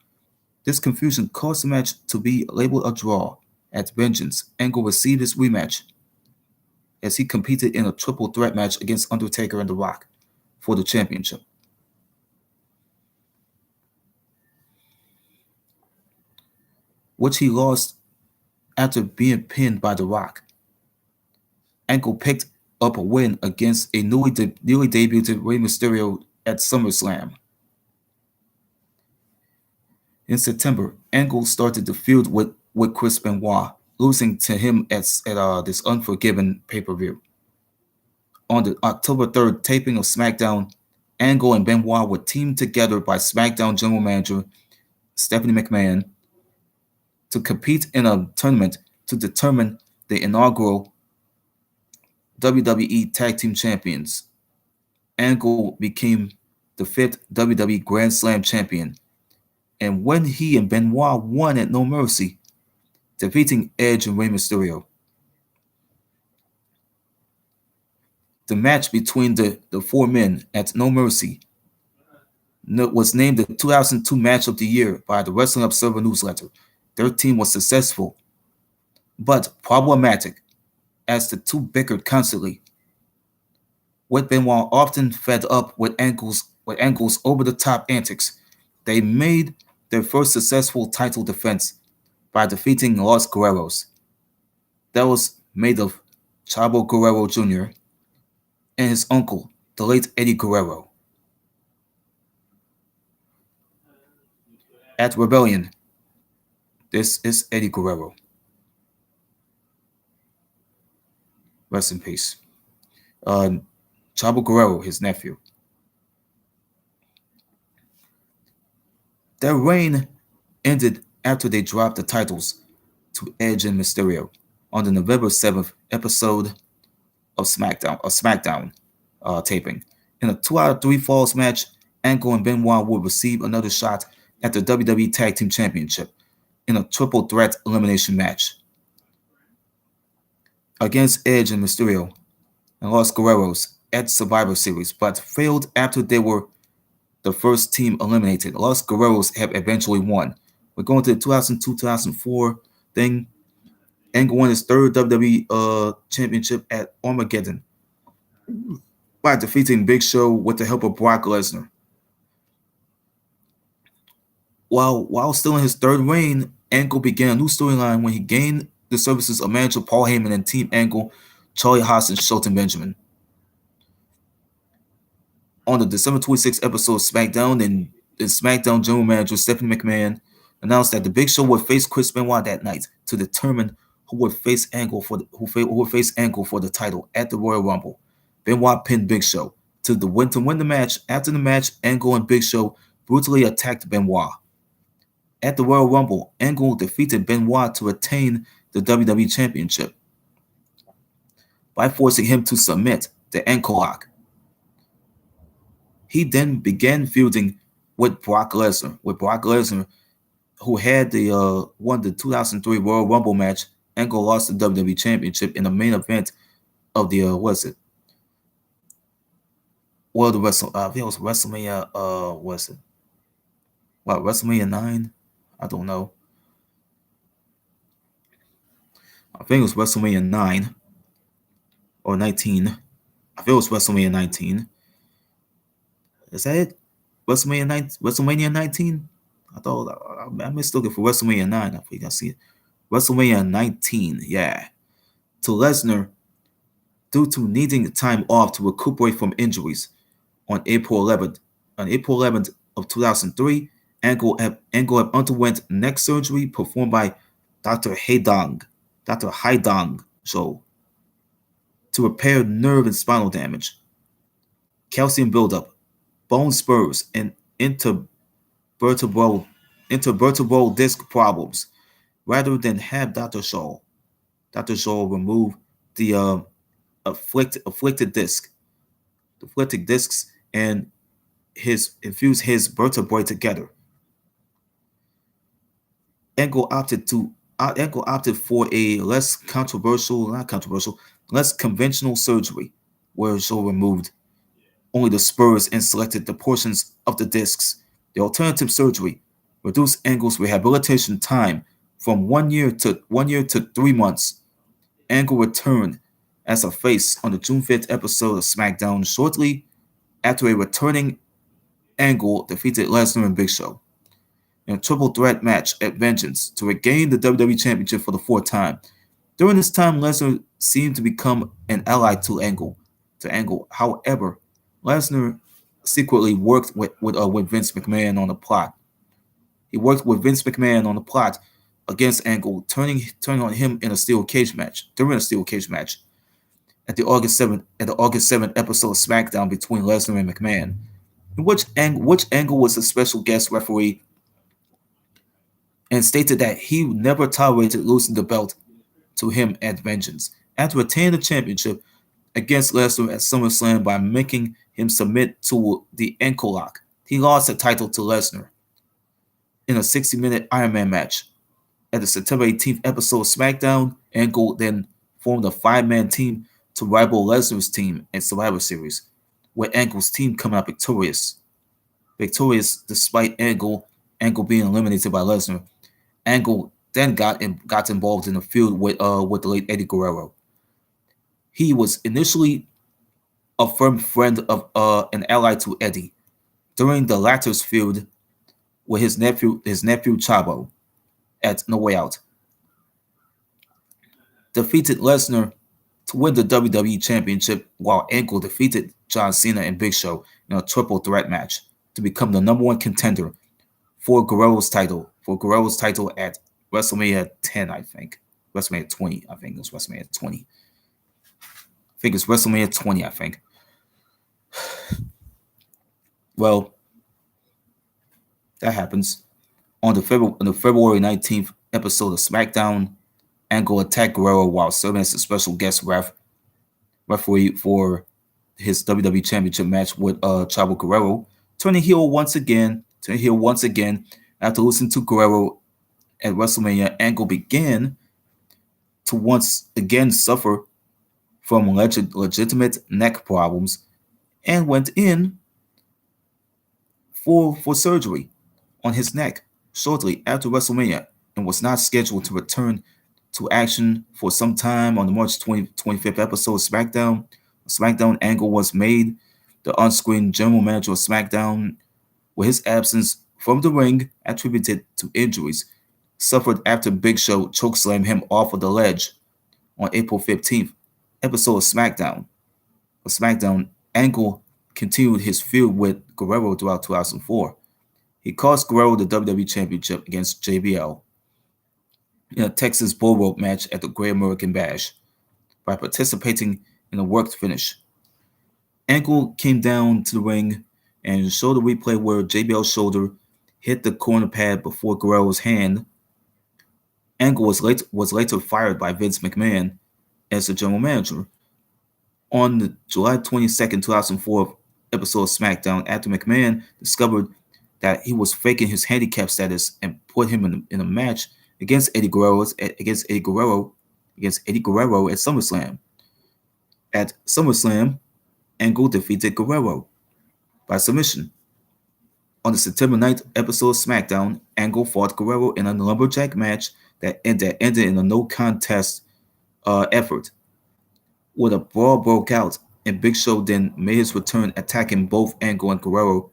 This confusion caused the match to be labeled a draw. At Vengeance, Angle received his rematch as he competed in a triple threat match against Undertaker and The Rock for the championship, which he lost after being pinned by The Rock. Angle picked up a win against a newly debuted Rey Mysterio at SummerSlam. In September, Angle started the feud with Chris Benoit, losing to him at this Unforgiven pay-per-view. On the October 3rd taping of SmackDown, Angle and Benoit were teamed together by SmackDown General Manager Stephanie McMahon to compete in a tournament to determine the inaugural WWE Tag Team Champions. Angle became the fifth WWE Grand Slam champion, and when he and Benoit won at No Mercy, defeating Edge and Rey Mysterio. The match between the four men at No Mercy was named the 2002 Match of the Year by the Wrestling Observer newsletter. Their team was successful, but problematic, as the two bickered constantly, with Benoit often fed up with Angle's with Angle's over-the-top antics, they made their first successful title defense by defeating Los Guerreros. That was made of Chavo Guerrero Jr. and his uncle, the late Eddie Guerrero. At Rebellion, this is Eddie Guerrero. Rest in peace. Uh, Chavo Guerrero, his nephew. Their reign ended after they dropped the titles to Edge and Mysterio on the November 7th episode of SmackDown taping. In a 2 out of 3 falls match, Angle and Benoit would receive another shot at the WWE Tag Team Championship in a triple threat elimination match against Edge and Mysterio and Los Guerreros at Survivor Series, but failed after they were the first team eliminated. Los Guerreros have eventually won. We're going to the 2002-2004 thing. Angle won his third WWE championship at Armageddon by defeating Big Show with the help of Brock Lesnar. While still in his third reign, Angle began a new storyline when he gained the services of manager Paul Heyman and Team Angle, Charlie Haas, and Shelton Benjamin. On the December 26th episode of SmackDown, and the SmackDown general manager Stephanie McMahon announced that the Big Show would face Chris Benoit that night to determine who would face Angle for the title at the Royal Rumble. Benoit pinned Big Show to win the match. After the match, Angle and Big Show brutally attacked Benoit. At the Royal Rumble, Angle defeated Benoit to retain the WWE Championship by forcing him to submit the ankle lock. He then began feuding with Brock Lesnar, who had won the 2003 Royal Rumble match. Angle lost the WWE Championship in the main event of the I think it was WrestleMania. WrestleMania 9? I don't know. I think it was WrestleMania 9 or 19. I think it was WrestleMania 19. Is that it? WrestleMania 19? I thought I mistook it for WrestleMania 9. I think I see it. WrestleMania 19, yeah. To Lesnar, due to needing time off to recuperate from injuries on April 11th of 2003, Angle underwent neck surgery performed by Dr. Haidong Zhou to repair nerve and spinal damage, calcium buildup, bone spurs, and intervertebral disc problems. Rather than have Dr. Zhou remove the afflicted discs and infuse his vertebrae together, Angle opted for a less conventional surgery, where Zhou removed only the spurs and selected the portions of the discs. The alternative surgery reduced Angle's rehabilitation time from 1 year to 3 months. Angle returned as a face on the June 5th episode of SmackDown shortly after a returning Angle defeated Lesnar and Big Show in a triple threat match at Vengeance to regain the WWE Championship for the 4th time. During this time, Lesnar seemed to become an ally to Angle. However, Lesnar secretly worked with Vince McMahon on the plot. He worked with Vince McMahon on the plot against Angle, turning on him in a steel cage match at the August 7th episode of SmackDown between Lesnar and McMahon, in which Angle was a special guest referee and stated that he never tolerated losing the belt to him at Vengeance. After retaining the championship against Lesnar at SummerSlam by making him submit to the ankle lock, he lost the title to Lesnar in a 60-minute Iron Man match. At the September 18th episode of SmackDown, Angle then formed a 5-man team to rival Lesnar's team in Survivor Series, with Angle's team coming out victorious despite Angle being eliminated by Lesnar. Angle then got involved in a feud with the late Eddie Guerrero. He was initially a firm friend of an ally to Eddie, during the latter's feud with his nephew Chavo at No Way Out, defeated Lesnar to win the WWE Championship, while Angle defeated John Cena and Big Show in a triple threat match to become the number one contender for Guerrero's title at WrestleMania 10, I think. WrestleMania 20, I think it was WrestleMania 20. I think it's WrestleMania 20, I think. Well, that happens. On the February 19th episode of SmackDown, Angle attacked Guerrero while serving as a special guest referee for his WWE Championship match with Chavo Guerrero, turning heel once again after losing to Guerrero at WrestleMania. Angle began to once again suffer from legitimate neck problems and went in for surgery on his neck shortly after WrestleMania and was not scheduled to return to action for some time. On the March 25th episode of SmackDown, Angle was made the on-screen general manager of SmackDown, with his absence from the ring attributed to injuries suffered after Big Show chokeslammed him off of the ledge on April 15th episode of SmackDown. Angle continued his feud with Guerrero throughout 2004. He cost Guerrero the WWE Championship against JBL in a Texas Bull Rope match at the Great American Bash by participating in a worked finish. Angle came down to the ring and showed a replay where JBL's shoulder hit the corner pad before Guerrero's hand. Angle was later fired by Vince McMahon as the general manager. On the July 22nd, 2004 episode of SmackDown, after McMahon discovered that he was faking his handicap status and put him in a match against Eddie Guerrero at SummerSlam. At SummerSlam, Angle defeated Guerrero by submission. On the September 9th episode of SmackDown, Angle fought Guerrero in a lumberjack match that ended in a no contest effort, where a brawl broke out, and Big Show then made his return, attacking both Angle and Guerrero.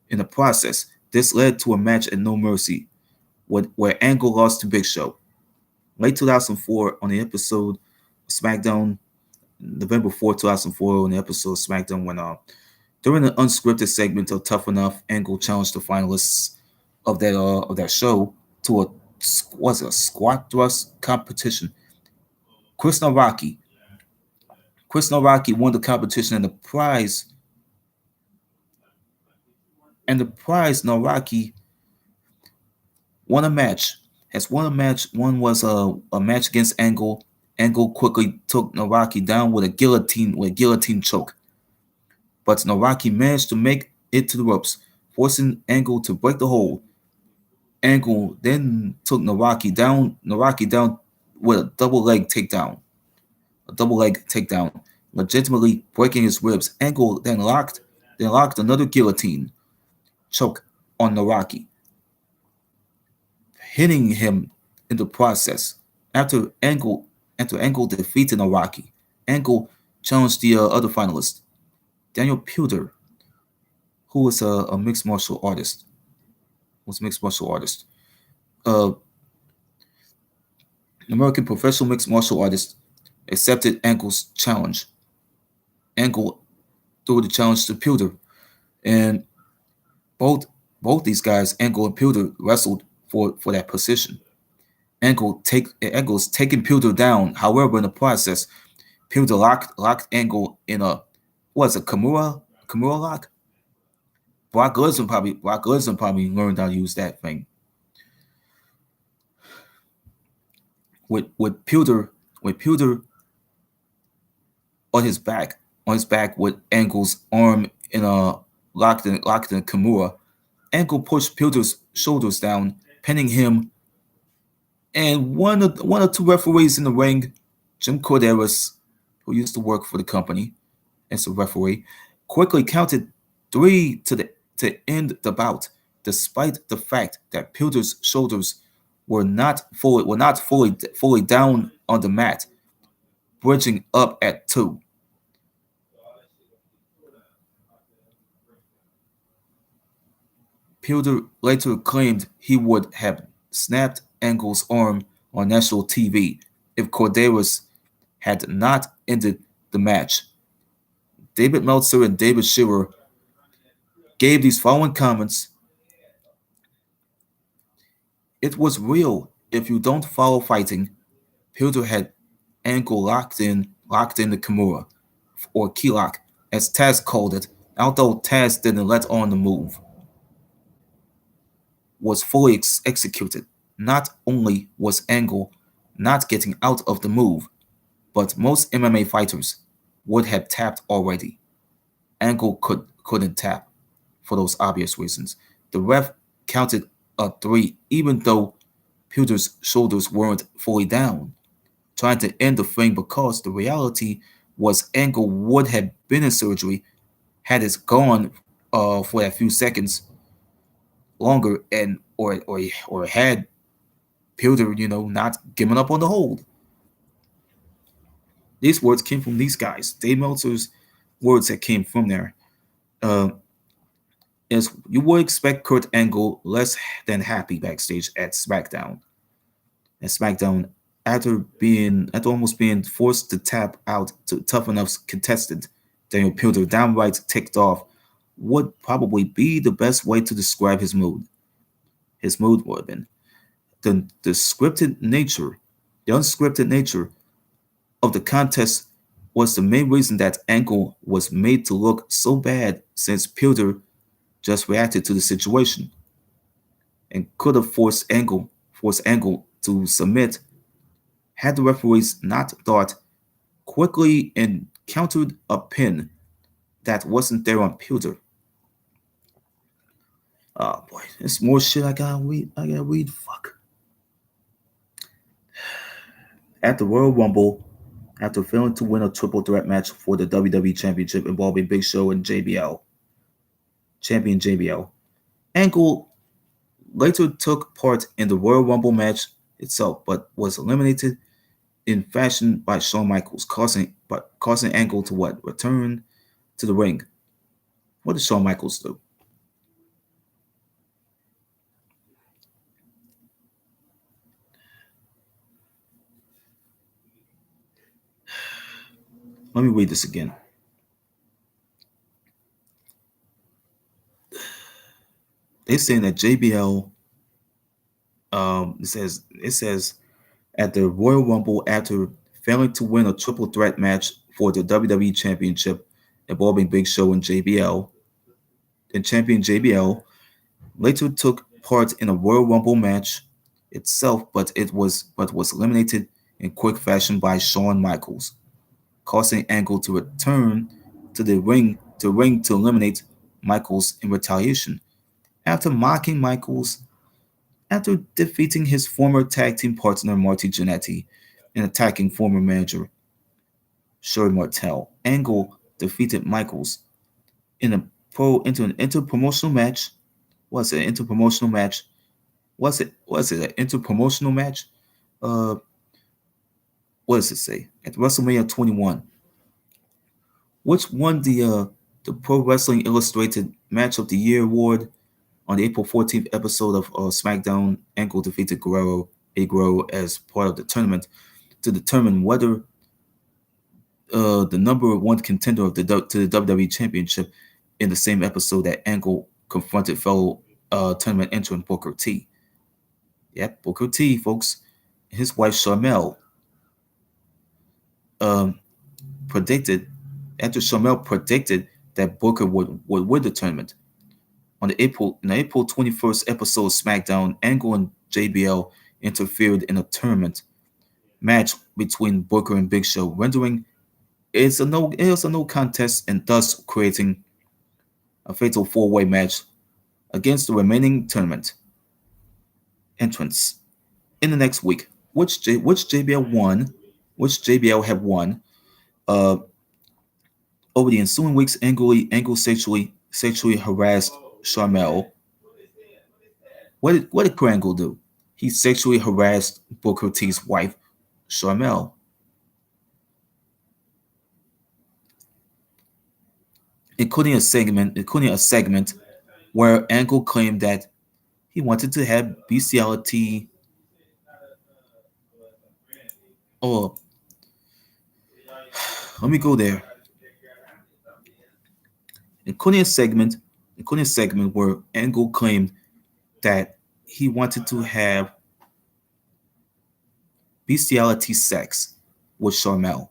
In the process, this led to a match at No Mercy, where Angle lost to Big Show. Late 2004, on the episode of SmackDown, November 4th, 2004, on the episode of SmackDown, when during an unscripted segment of Tough Enough, Angle challenged the finalists of that show to a squat thrust competition. Chris Naraki won the competition, and the prize Naraki won a match. Has won a match. One was a match against Angle. Angle quickly took Naraki down with a guillotine choke, but Naraki managed to make it to the ropes, forcing Angle to break the hold. Angle then took Naraki down with a double leg takedown, legitimately breaking his ribs. Angle then locked another guillotine choke on Naraki, hitting him in the process. After Angle defeated Naraki, Angle challenged the other finalist, Daniel Puder, who was a mixed martial artist. Uh, American professional mixed martial artist, accepted Angle's challenge. Angle threw the challenge to Puder, and both these guys, Angle and Puder, wrestled for that position. Angle's taking Puder down. However, in the process, Puder locked Angle in a Kimura lock. Brock Lesnar probably learned how to use that thing. With Puder on his back with Angle's arm in a locked in a Kimura. Angle pushed Puder's shoulders down, pinning him. And one or two referees in the ring, Jim Corderas, who used to work for the company as a referee, quickly counted 3 to end the bout, despite the fact that Puder's shoulders were not fully down on the mat, bridging up at 2. Pilder later claimed he would have snapped Angle's arm on national TV if Corderas had not ended the match. David Meltzer and David Shearer gave these following comments. It was real. If you don't follow fighting, Pilder had Angle locked in the Kimura, or key lock, as Taz called it, although Taz didn't let on the move, was fully executed. Not only was Angle not getting out of the move, but most MMA fighters would have tapped already. Angle couldn't tap for those obvious reasons. The ref counted a three, even though Pilder's shoulders weren't fully down, trying to end the thing because the reality was Angle would have been in surgery had it gone for a few seconds longer and or had Pilder, not given up on the hold. These words came from these guys. Dave Meltzer's words that came from there. Uh, as you would expect Kurt Angle less than happy backstage at SmackDown. At SmackDown, after almost being forced to tap out to tough enough contestant, Daniel Pilder downright ticked off would probably be the best way to describe his mood. His mood would have been the scripted nature, the unscripted nature of the contest was the main reason that Angle was made to look so bad since Pilder just reacted to the situation and could have forced Angle to submit had the referees not thought quickly and countered a pin that wasn't there on Pilder. Oh boy, there's more shit I gotta read. Fuck. At the Royal Rumble, after failing to win a triple threat match for the WWE Championship involving Big Show and champion JBL, Angle later took part in the Royal Rumble match itself, but was eliminated in fashion by Shawn Michaels, causing Angle to what? Return to the ring. What did Shawn Michaels do? Let me read this again. They're saying that JBL. It says at the Royal Rumble after failing to win a triple threat match for the WWE Championship involving Big Show and JBL, and champion JBL later took part in a Royal Rumble match itself, but was eliminated in quick fashion by Shawn Michaels, causing Angle to return to the ring to eliminate Michaels in retaliation. After mocking Michaels, after defeating his former tag team partner Marty Jannetty and attacking former manager Sherry Martel, Angle defeated Michaels in a into an interpromotional match. Was it an interpromotional match? Was it an interpromotional match? Uh, what does it say? At WrestleMania 21, which won the Pro Wrestling Illustrated Match of the Year award on the April 14th episode of SmackDown. Angle defeated Guerrero as part of the tournament to determine whether the number one contender to the WWE Championship in the same episode that Angle confronted fellow tournament entrant Booker T. Yep, Booker T, folks. His wife Sharmell um, predicted, after Sharmell predicted that Booker would win the tournament. In the April 21st episode of SmackDown, Angle and JBL interfered in a tournament match between Booker and Big Show, rendering it was a no contest and thus creating a fatal four-way match against the remaining tournament entrants in the next week, which JBL won, which JBL had won. Uh, Over the ensuing weeks, Angle sexually harassed Sharmell. What did Krangle do? He sexually harassed Booker T's wife, Sharmell, including a segment where Angle claimed that he wanted to have bestiality. Oh, let me go there. Including a segment, including a segment where Angle claimed that he wanted to have bestiality sex with Charmel.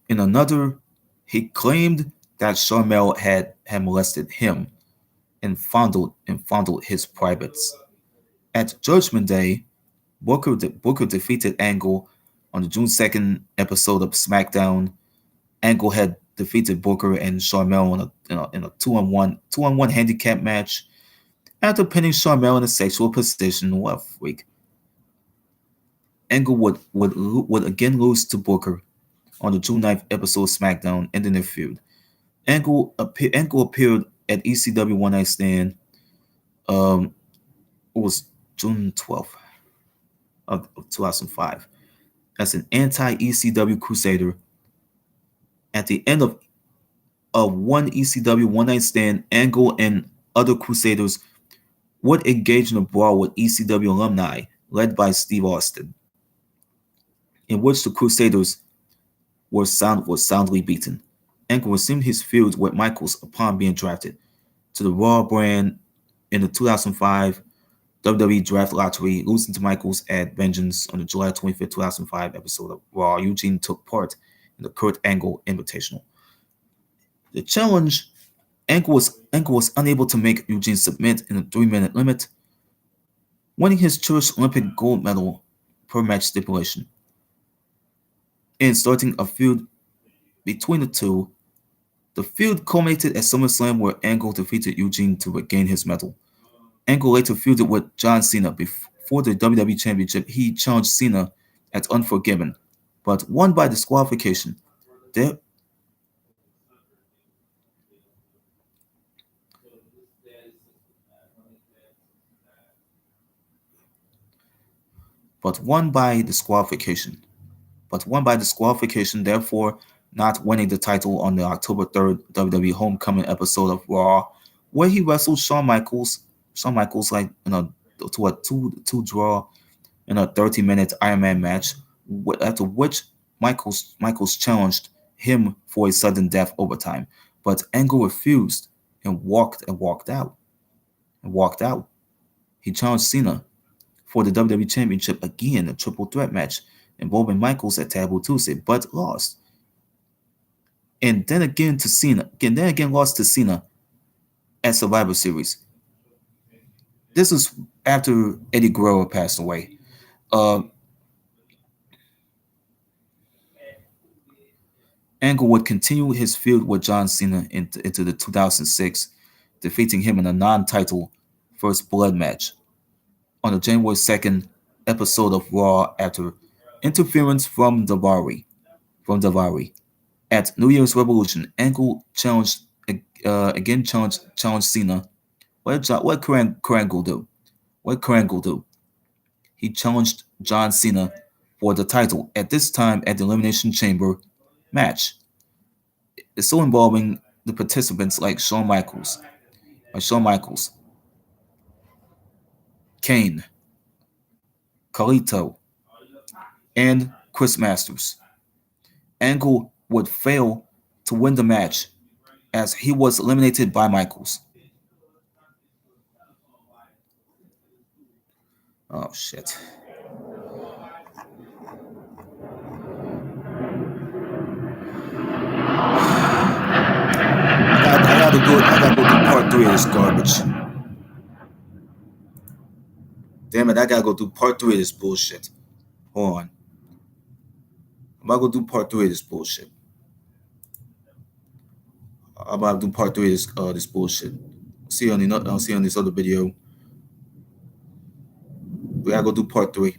In another, he claimed that Charmel had molested him and fondled his privates. At Judgment Day, Booker defeated Angle on the June 2nd episode of SmackDown. Angle had defeated Booker and Charmel in a two on one handicap match. After pinning Charmel in a sexual position, what a freak! Angle would again lose to Booker on the June 9th episode of SmackDown, ending their feud. Angle appeared at ECW One Night Stand. Um, it was June 12th of 2005 as an anti-ECW crusader. At the end of one ECW One Night Stand, Angle and other crusaders would engage in a brawl with ECW alumni led by Steve Austin, in which the crusaders were soundly beaten. Angle resumed his feud with Michaels upon being drafted to the Raw brand in the 2005 WWE Draft Lottery, losing to Michaels at Vengeance on the July 25th, 2005 episode of Raw. Eugene took part in the Kurt Angle Invitational. The challenge, Angle was unable to make Eugene submit in the 3-minute limit, winning his first Olympic gold medal per match stipulation, and starting a feud between the two. The feud culminated at SummerSlam where Angle defeated Eugene to regain his medal. Angle later feuded with John Cena before the WWE Championship. He challenged Cena at Unforgiven, but won by disqualification. There, but won by disqualification. Therefore not winning the title on the October 3rd WWE Homecoming episode of Raw, where he wrestled Shawn Michaels. Shawn Michaels like to a two draw in a 30-minute Iron Man match, after which Michaels challenged him for a sudden death overtime, but Angle refused and walked out. He challenged Cena for the WWE Championship again, a triple threat match involving Michaels at Taboo Tuesday, but lost. And then again to Cena. Then again lost to Cena at Survivor Series. This was after Eddie Guerrero passed away. Uh, Angle would continue his feud with John Cena into the 2006, defeating him in a non-title First Blood match on the January 2nd episode of Raw after interference from Daivari. At New Year's Revolution, Angle challenged Cena. What Angle do? He challenged John Cena for the title. At this time, at the Elimination Chamber match, it's so involving the participants like Shawn Michaels, Kane, Carlito, and Chris Masters. Angle would fail to win the match as he was eliminated by Michaels. Oh shit. I gotta go do part 3 of this garbage. Damn it, I gotta go do part 3 of this bullshit. Hold on. I'm about to do part 3 of this bullshit. I'm about to do part 3 of this bullshit. See you on this other video. We gotta go do part 3.